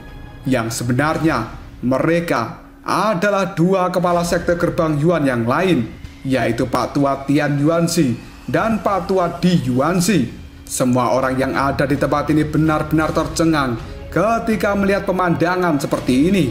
Yang sebenarnya mereka adalah dua kepala sekte gerbang Yuan yang lain, yaitu Pak Tua Tian Yuanxi dan Pak Tua Di Yuanxi. Semua orang yang ada di tempat ini benar-benar tercengang ketika melihat pemandangan seperti ini.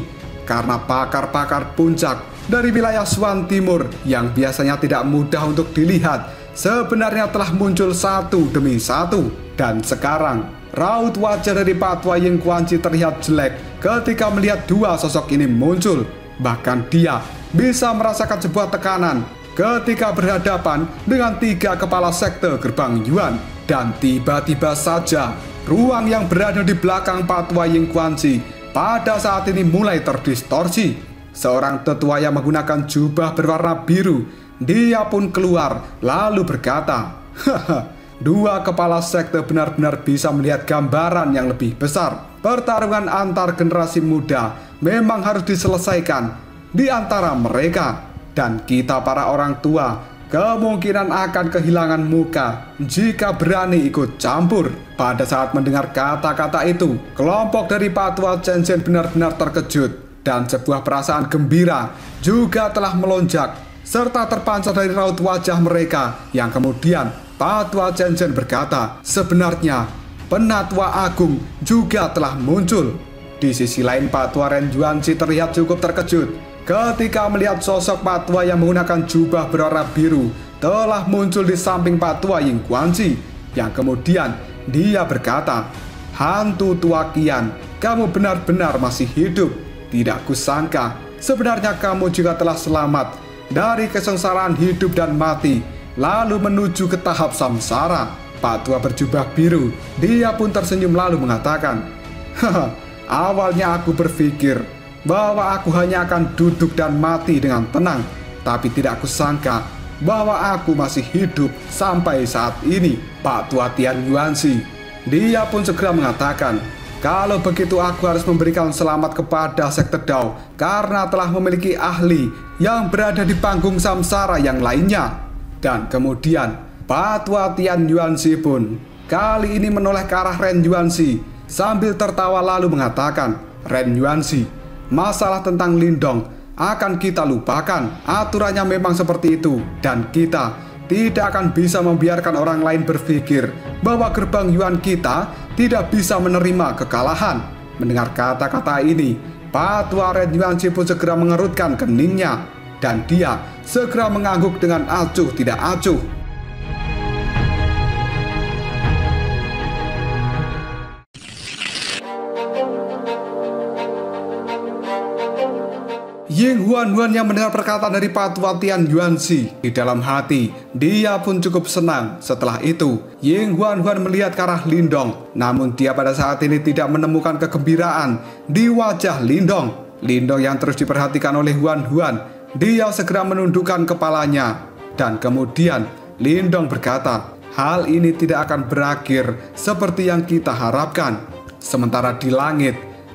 Karena pakar-pakar puncak dari wilayah Swan Timur yang biasanya tidak mudah untuk dilihat sebenarnya telah muncul satu demi satu. Dan sekarang raut wajah dari Pak Tua Ying Guanxi terlihat jelek ketika melihat dua sosok ini muncul. Bahkan dia bisa merasakan sebuah tekanan ketika berhadapan dengan tiga kepala sekte gerbang Yuan. Dan tiba-tiba saja ruang yang berada di belakang Pak Tua Ying Guanxi pada saat ini mulai terdistorsi. Seorang tetua yang menggunakan jubah berwarna biru, dia pun keluar lalu berkata, "Haha, dua kepala sekte benar-benar bisa melihat gambaran yang lebih besar. Pertarungan antar generasi muda memang harus diselesaikan di antara mereka. Dan kita para orang tua kemungkinan akan kehilangan muka jika berani ikut campur." Pada saat mendengar kata-kata itu, kelompok dari Pak Tua Chen Zhen benar-benar terkejut. Dan sebuah perasaan gembira juga telah melonjak serta terpancar dari raut wajah mereka. Yang kemudian Pak Tua Chen Zhen berkata, sebenarnya Penatua Agung juga telah muncul. Di sisi lain Pak Tua Ren Yuanxi terlihat cukup terkejut ketika melihat sosok Pak Tua yang menggunakan jubah berwarna biru telah muncul di samping Pak Tua Ying Guanxi. Yang kemudian dia berkata, "Hantu tua Qian, kamu benar-benar masih hidup. Tidak kusangka sebenarnya kamu juga telah selamat dari kesengsaraan hidup dan mati, lalu menuju ke tahap samsara." Pak Tua berjubah biru, dia pun tersenyum lalu mengatakan, "Haha, awalnya aku berpikir bahwa aku hanya akan duduk dan mati dengan tenang, tapi tidak kusangka bahwa aku masih hidup sampai saat ini." Pak Tua Tian Yuanxi, dia pun segera mengatakan, "Kalau begitu aku harus memberikan selamat kepada sekte Dao karena telah memiliki ahli yang berada di panggung samsara yang lainnya." Dan kemudian Pak Tua Tian Yuanxi pun kali ini menoleh ke arah Ren Yuanxi sambil tertawa lalu mengatakan, "Ren Yuanxi, masalah tentang Lindong akan kita lupakan. Aturannya memang seperti itu dan kita tidak akan bisa membiarkan orang lain berpikir bahwa gerbang Yuan kita tidak bisa menerima kekalahan." Mendengar kata-kata ini, Pak Tua Ren Yuanxi pun segera mengerutkan keningnya dan dia segera mengangguk dengan acuh tidak acuh. Ying Huan-Huan yang mendengar perkataan dari Pak Tua Tian Yuanxi, di dalam hati dia pun cukup senang. Setelah itu Ying Huan-Huan melihat ke arah Lindong, namun dia pada saat ini tidak menemukan kegembiraan di wajah Lindong. Lindong yang terus diperhatikan oleh Huan-Huan, dia segera menundukkan kepalanya. Dan kemudian Lindong berkata, "Hal ini tidak akan berakhir seperti yang kita harapkan." Sementara di langit,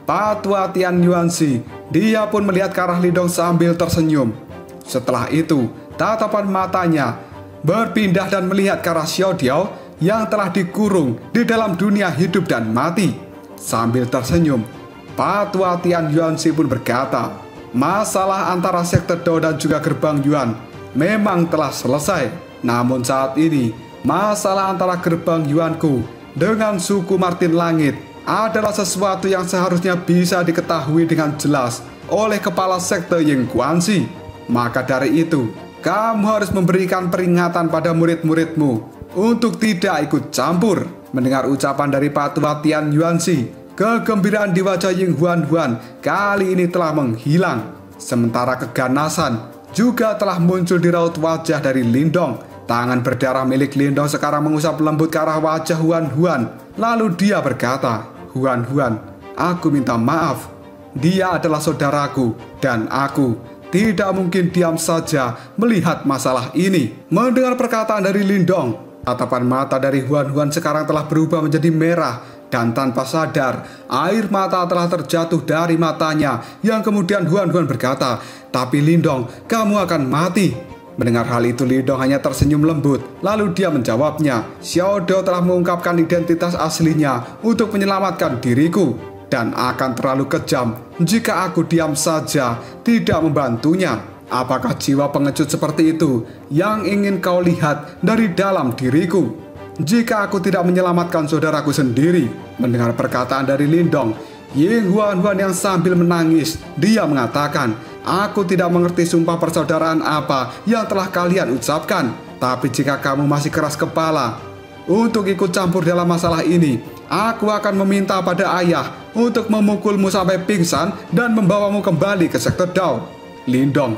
Pak Tua Tian Yuanxi, dia pun melihat ke arah Lindong sambil tersenyum. Setelah itu, tatapan matanya berpindah dan melihat ke arah Xiao Diao yang telah dikurung di dalam dunia hidup dan mati. Sambil tersenyum, Pak Tua Tian Yuanxi pun berkata, "Masalah antara sekte Dao dan juga gerbang Yuan memang telah selesai. Namun saat ini, masalah antara gerbang Yuanku dengan suku Martin Langit adalah sesuatu yang seharusnya bisa diketahui dengan jelas oleh kepala sekte Ying Guanxi. Maka dari itu, kamu harus memberikan peringatan pada murid-muridmu untuk tidak ikut campur." Mendengar ucapan dari Pak Tua Tian Yuanxi, kegembiraan di wajah Ying Huan-Huan kali ini telah menghilang. Sementara keganasan juga telah muncul di raut wajah dari Lindong. Tangan berdarah milik Lindong sekarang mengusap lembut ke arah wajah Huan Huan. Lalu dia berkata, "Huan Huan, aku minta maaf. Dia adalah saudaraku dan aku tidak mungkin diam saja melihat masalah ini." Mendengar perkataan dari Lindong, tatapan mata dari Huan Huan sekarang telah berubah menjadi merah. Dan tanpa sadar, air mata telah terjatuh dari matanya. Yang kemudian Huan Huan berkata, "Tapi Lindong, kamu akan mati." Mendengar hal itu, Lindong hanya tersenyum lembut. Lalu dia menjawabnya, "Xiao Dao telah mengungkapkan identitas aslinya untuk menyelamatkan diriku. Dan akan terlalu kejam jika aku diam saja tidak membantunya. Apakah jiwa pengecut seperti itu yang ingin kau lihat dari dalam diriku? Jika aku tidak menyelamatkan saudaraku sendiri." Mendengar perkataan dari Lindong, Ying Huan Huan yang sambil menangis, dia mengatakan, "Aku tidak mengerti sumpah persaudaraan apa yang telah kalian ucapkan. Tapi jika kamu masih keras kepala untuk ikut campur dalam masalah ini, aku akan meminta pada ayah untuk memukulmu sampai pingsan dan membawamu kembali ke sektor Dao." "Lindong,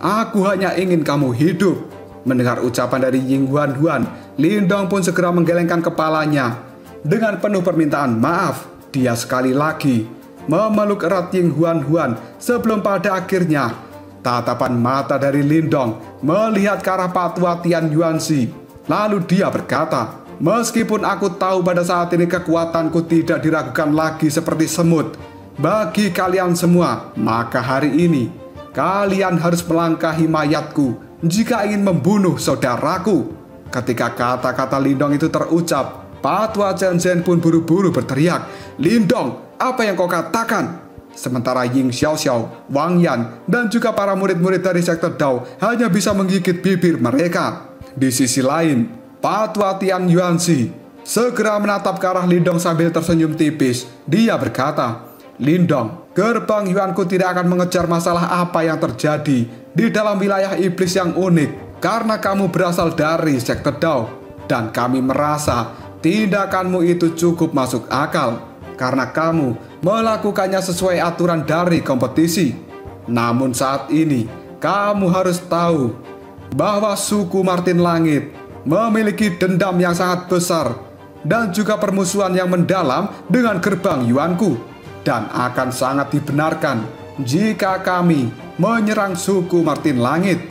aku hanya ingin kamu hidup." Mendengar ucapan dari Ying Huan Huan, Lindong pun segera menggelengkan kepalanya. Dengan penuh permintaan maaf, dia sekali lagi memeluk erat Ying Huan Huan sebelum pada akhirnya tatapan mata dari Lindong melihat ke arah Patua Tian Yuanzi. Lalu dia berkata, "Meskipun aku tahu pada saat ini kekuatanku tidak diragukan lagi seperti semut, bagi kalian semua, maka hari ini kalian harus melangkahi mayatku jika ingin membunuh saudaraku." Ketika kata-kata Lindong itu terucap, Patua Chen Zhen pun buru-buru berteriak, "Lindong, apa yang kau katakan?" Sementara Ying Xiaoxiao, Wang Yan, dan juga para murid-murid dari sektor Dao hanya bisa menggigit bibir mereka. Di sisi lain, Patua Tian Yuanzi segera menatap ke arah Lindong sambil tersenyum tipis. Dia berkata, "Lindong, gerbang Yuanku tidak akan mengejar masalah apa yang terjadi di dalam wilayah iblis yang unik karena kamu berasal dari sektor Dao. Dan kami merasa tindakanmu itu cukup masuk akal karena kamu melakukannya sesuai aturan dari kompetisi. Namun saat ini, kamu harus tahu bahwa suku Martin Langit memiliki dendam yang sangat besar dan juga permusuhan yang mendalam dengan gerbang Yuanku. Dan akan sangat dibenarkan jika kami menyerang suku Martin Langit.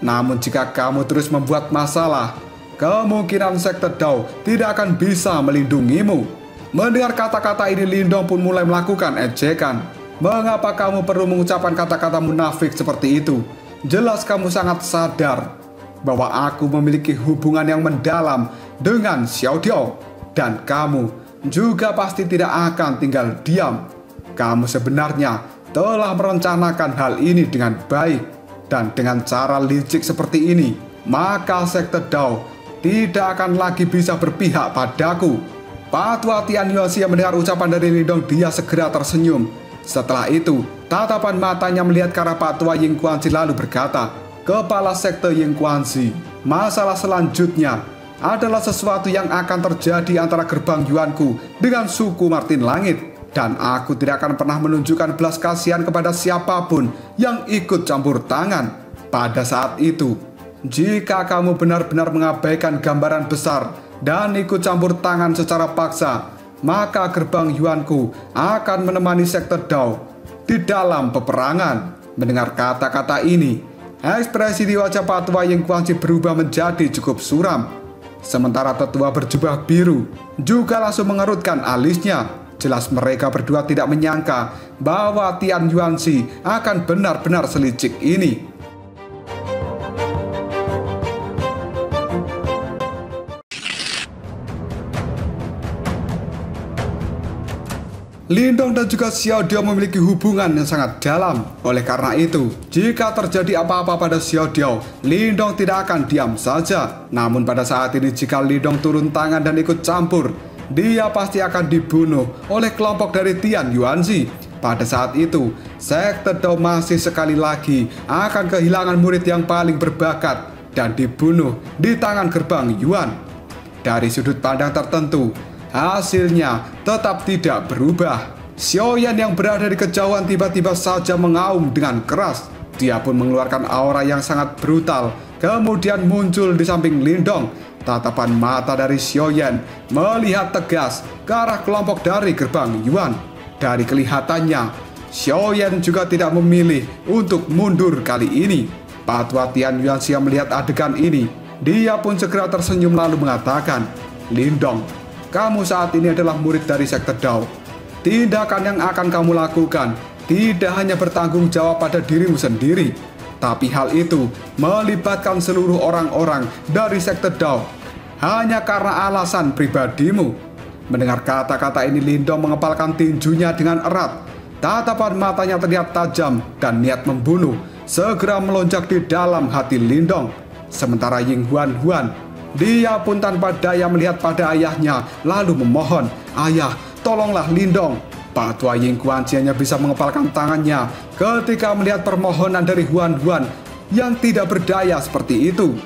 Namun jika kamu terus membuat masalah, kemungkinan sektor Dao tidak akan bisa melindungimu." Mendengar kata-kata ini, Lindong pun mulai melakukan ejekan. "Mengapa kamu perlu mengucapkan kata-kata munafik seperti itu? Jelas kamu sangat sadar bahwa aku memiliki hubungan yang mendalam dengan Xiao Dao. Dan kamu juga pasti tidak akan tinggal diam. Kamu sebenarnya telah merencanakan hal ini dengan baik. Dan dengan cara licik seperti ini, maka sektor Dao tidak akan lagi bisa berpihak padaku." Patua Tian Yuanzi yang mendengar ucapan dari Lindong, dia segera tersenyum. Setelah itu, tatapan matanya melihat ke arah Patua Ying Guanzi lalu berkata, "Kepala sekte Ying Guanzi, masalah selanjutnya adalah sesuatu yang akan terjadi antara gerbang Yuanku dengan suku Martin Langit. Dan aku tidak akan pernah menunjukkan belas kasihan kepada siapapun yang ikut campur tangan. Pada saat itu, jika kamu benar-benar mengabaikan gambaran besar dan ikut campur tangan secara paksa, maka gerbang Yuanku akan menemani sektor Dao di dalam peperangan." Mendengar kata-kata ini, ekspresi di wajah Patua Ying Guanzi berubah menjadi cukup suram. Sementara tetua berjubah biru juga langsung mengerutkan alisnya. Jelas mereka berdua tidak menyangka bahwa Tian Yuanzi akan benar-benar selicik ini. Lindong dan juga Xiao Dao memiliki hubungan yang sangat dalam. Oleh karena itu, jika terjadi apa-apa pada Xiao Dao, Lindong tidak akan diam saja. Namun pada saat ini, jika Lindong turun tangan dan ikut campur, dia pasti akan dibunuh oleh kelompok dari Tian Yuanzi. Pada saat itu, sekte Dao masih sekali lagi akan kehilangan murid yang paling berbakat dan dibunuh di tangan gerbang Yuan. Dari sudut pandang tertentu, hasilnya tetap tidak berubah. Xiaoyan yang berada di kejauhan tiba-tiba saja mengaum dengan keras. Dia pun mengeluarkan aura yang sangat brutal, kemudian muncul di samping Lindong. Tatapan mata dari Xiaoyan melihat tegas ke arah kelompok dari gerbang Yuan. Dari kelihatannya, Xiaoyan juga tidak memilih untuk mundur kali ini. Patua Tian Yuanxia melihat adegan ini. Dia pun segera tersenyum lalu mengatakan, "Lindong, kamu saat ini adalah murid dari sekte Dao. Tindakan yang akan kamu lakukan tidak hanya bertanggung jawab pada dirimu sendiri, tapi hal itu melibatkan seluruh orang-orang dari sekte Dao hanya karena alasan pribadimu." Mendengar kata-kata ini, Lindong mengepalkan tinjunya dengan erat. Tatapan matanya terlihat tajam dan niat membunuh segera melonjak di dalam hati Lindong. Sementara Ying Huan, dia pun tanpa daya melihat pada ayahnya lalu memohon, "Ayah, tolonglah Lindong." Pak Tua Ying Guanxi hanya bisa mengepalkan tangannya ketika melihat permohonan dari Huan yang tidak berdaya seperti itu.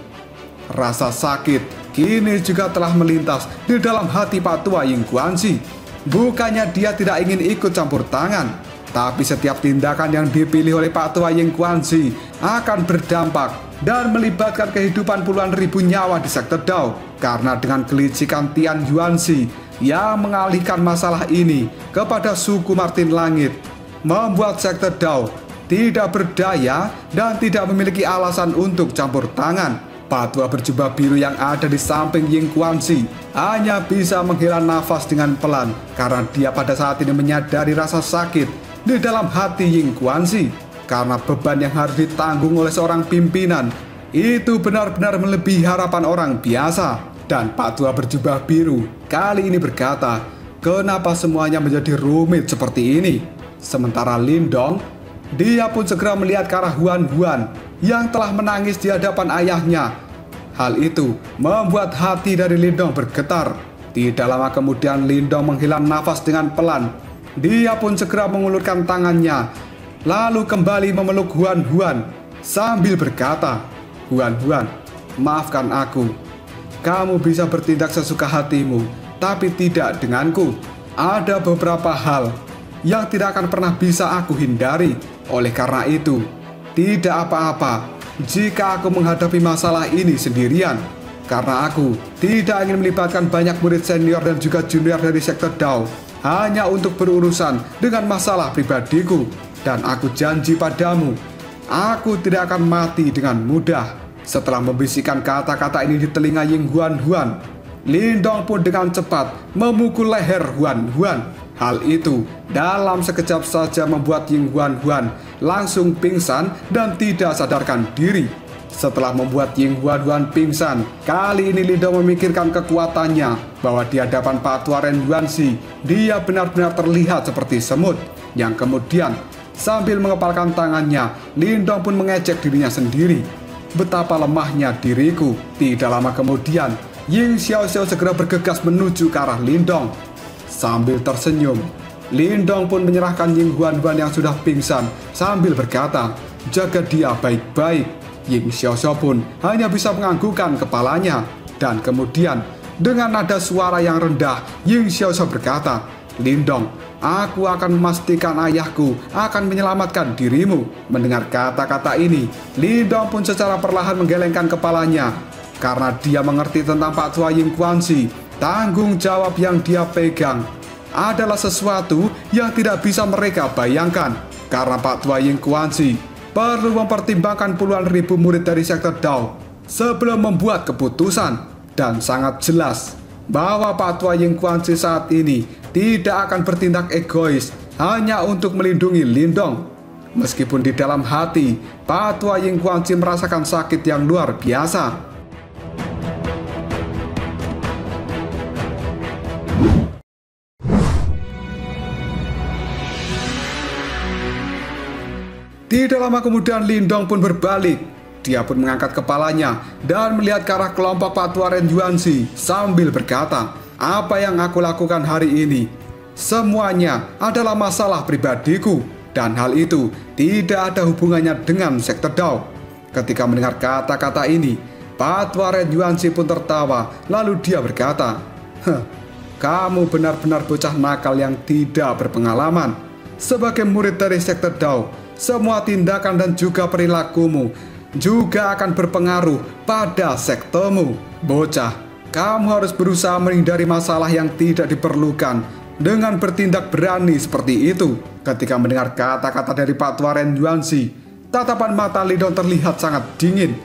Rasa sakit kini juga telah melintas di dalam hati Pak Tua Ying Guanxi. Bukannya dia tidak ingin ikut campur tangan, tapi setiap tindakan yang dipilih oleh Pak Tua Ying Guanxi akan berdampak dan melibatkan kehidupan puluhan ribu nyawa di sekte Dao. Karena dengan kelicikan Tian Yuanxi yang mengalihkan masalah ini kepada suku Martin Langit, membuat sekte Dao tidak berdaya dan tidak memiliki alasan untuk campur tangan. Patua berjubah biru yang ada di samping Ying Guanxi hanya bisa menghela nafas dengan pelan karena dia pada saat ini menyadari rasa sakit di dalam hati Ying Guanxi. Karena beban yang harus ditanggung oleh seorang pimpinan itu benar-benar melebihi harapan orang biasa. Dan Pak Tua berjubah biru kali ini berkata, "Kenapa semuanya menjadi rumit seperti ini?" Sementara Lindong, dia pun segera melihat ke arah Huan yang telah menangis di hadapan ayahnya. Hal itu membuat hati dari Lindong bergetar. Tidak lama kemudian Lindong menghela nafas dengan pelan. Dia pun segera mengulurkan tangannya lalu kembali memeluk Huan sambil berkata, Huan, maafkan aku. Kamu bisa bertindak sesuka hatimu, tapi tidak denganku. Ada beberapa hal yang tidak akan pernah bisa aku hindari. Oleh karena itu, tidak apa-apa jika aku menghadapi masalah ini sendirian. Karena aku tidak ingin melibatkan banyak murid senior dan juga junior dari sekte Dao hanya untuk berurusan dengan masalah pribadiku. Dan aku janji padamu, aku tidak akan mati dengan mudah. Setelah membisikkan kata-kata ini di telinga Ying Huan, Lindong pun dengan cepat memukul leher Huan. Hal itu dalam sekejap saja membuat Ying Huan langsung pingsan dan tidak sadarkan diri. Setelah membuat Ying Huan pingsan, kali ini Lindong memikirkan kekuatannya bahwa di hadapan Pak Tua Ren Yuanxi, dia benar-benar terlihat seperti semut. Yang kemudian sambil mengepalkan tangannya, Lindong pun mengejek dirinya sendiri. Betapa lemahnya diriku. Tidak lama kemudian, Ying Xiaoxiao segera bergegas menuju ke arah Lindong. Sambil tersenyum, Lindong pun menyerahkan Ying Huan yang sudah pingsan sambil berkata, "Jaga dia baik-baik." Ying Xiaoxiao pun hanya bisa menganggukkan kepalanya. Dan kemudian dengan nada suara yang rendah, Ying Xiaoxiao berkata, "Lindong, aku akan memastikan ayahku akan menyelamatkan dirimu." Mendengar kata-kata ini, Lindong pun secara perlahan menggelengkan kepalanya. Karena dia mengerti tentang Pak Tua Ying Guanxi, tanggung jawab yang dia pegang adalah sesuatu yang tidak bisa mereka bayangkan. Karena Pak Tua Ying Guanxi perlu mempertimbangkan puluhan ribu murid dari sekte Dao sebelum membuat keputusan. Dan sangat jelas bahwa Pak Tua Ying Guanxi saat ini tidak akan bertindak egois hanya untuk melindungi Lindong. Meskipun di dalam hati, Pak Tua Ying Guanxi merasakan sakit yang luar biasa. Tidak lama kemudian Lindong pun berbalik. Dia pun mengangkat kepalanya dan melihat ke arah kelompok Pak Tua Ren Yuanxi sambil berkata, "Apa yang aku lakukan hari ini semuanya adalah masalah pribadiku, dan hal itu tidak ada hubungannya dengan sekte Dao." Ketika mendengar kata-kata ini, Pak Tua Ren Yuanxi pun tertawa, lalu dia berkata, kamu benar-benar bocah nakal yang tidak berpengalaman. Sebagai murid dari sekte Dao, semua tindakan dan juga perilakumu juga akan berpengaruh pada sektemu. Bocah, kamu harus berusaha menghindari masalah yang tidak diperlukan dengan bertindak berani seperti itu. Ketika mendengar kata-kata dari Pak Tua Ren Yuanzi, tatapan mata Lindong terlihat sangat dingin.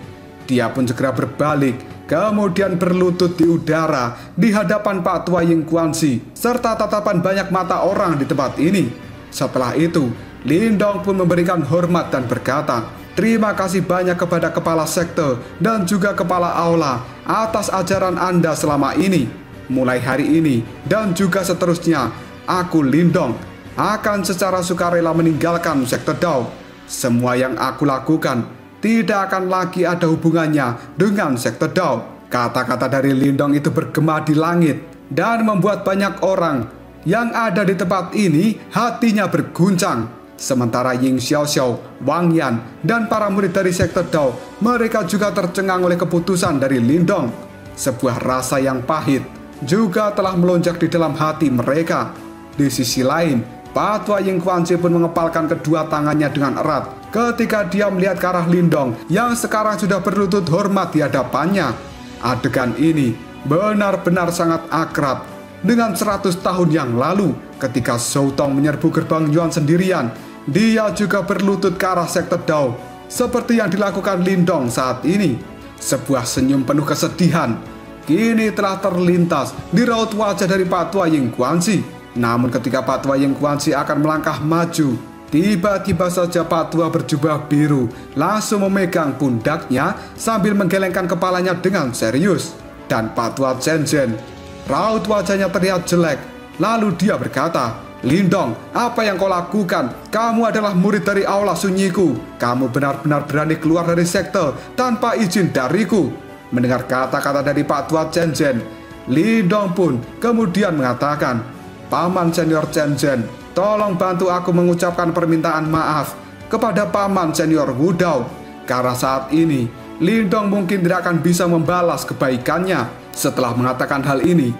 Dia pun segera berbalik, kemudian berlutut di udara di hadapan Pak Tua Ying Guanzi, serta tatapan banyak mata orang di tempat ini. Setelah itu, Lindong pun memberikan hormat dan berkata, "Terima kasih banyak kepada kepala sekte dan juga kepala aula atas ajaran Anda selama ini. Mulai hari ini dan juga seterusnya, aku Lindong akan secara sukarela meninggalkan sekte Dao. Semua yang aku lakukan tidak akan lagi ada hubungannya dengan sekte Dao." Kata-kata dari Lindong itu bergema di langit dan membuat banyak orang yang ada di tempat ini hatinya berguncang. Sementara Ying Xiaoxiao, Wang Yan, dan para murid dari sekte Dao, mereka juga tercengang oleh keputusan dari Lindong. Sebuah rasa yang pahit juga telah melonjak di dalam hati mereka. Di sisi lain, Pak Tua Ying Guanzi pun mengepalkan kedua tangannya dengan erat ketika dia melihat ke arah Lindong yang sekarang sudah berlutut hormat di hadapannya. Adegan ini benar-benar sangat akrab dengan 100 tahun yang lalu ketika Zhou Tong menyerbu gerbang Yuan sendirian. Dia juga berlutut ke arah sekte Dao seperti yang dilakukan Lindong saat ini. Sebuah senyum penuh kesedihan kini telah terlintas di raut wajah dari Pak Tua Ying Guanzi. Namun ketika Pak Tua Ying Guanzi akan melangkah maju, tiba-tiba saja Pak Tua berjubah biru langsung memegang pundaknya sambil menggelengkan kepalanya dengan serius. Dan Pak Tua Chen Zhen, raut wajahnya terlihat jelek. Lalu dia berkata, "Lindong, apa yang kau lakukan? Kamu adalah murid dari aula sunyiku. Kamu benar-benar berani keluar dari sekte tanpa izin dariku." Mendengar kata-kata dari Pak Tua Chen Zhen, Lindong pun kemudian mengatakan, "Paman senior Chen Zhen, tolong bantu aku mengucapkan permintaan maaf kepada Paman senior Wu Dao. Karena saat ini, Lindong mungkin tidak akan bisa membalas kebaikannya." Setelah mengatakan hal ini,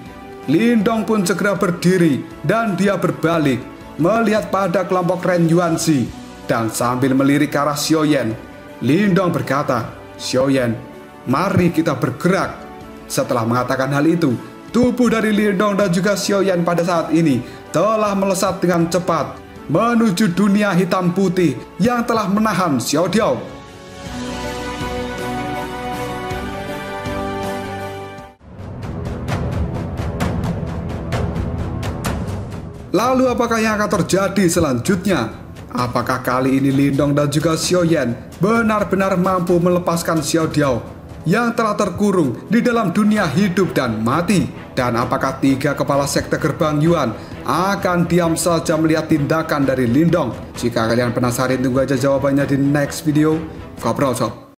Lindong pun segera berdiri dan dia berbalik melihat pada kelompok Ren Yuanzi. Dan sambil melirik ke arah Xiaoyan, Lindong berkata, "Xiaoyan, mari kita bergerak." Setelah mengatakan hal itu, tubuh dari Lindong dan juga Xiaoyan pada saat ini telah melesat dengan cepat menuju dunia hitam putih yang telah menahan Xiao Diao. Lalu apakah yang akan terjadi selanjutnya? Apakah kali ini Lindong dan juga Xiaoyan benar-benar mampu melepaskan Xiao Diao yang telah terkurung di dalam dunia hidup dan mati? Dan apakah 3 kepala sekte gerbang Yuan akan diam saja melihat tindakan dari Lindong? Jika kalian penasaran, tunggu aja jawabannya di next video. Ngobrol sob.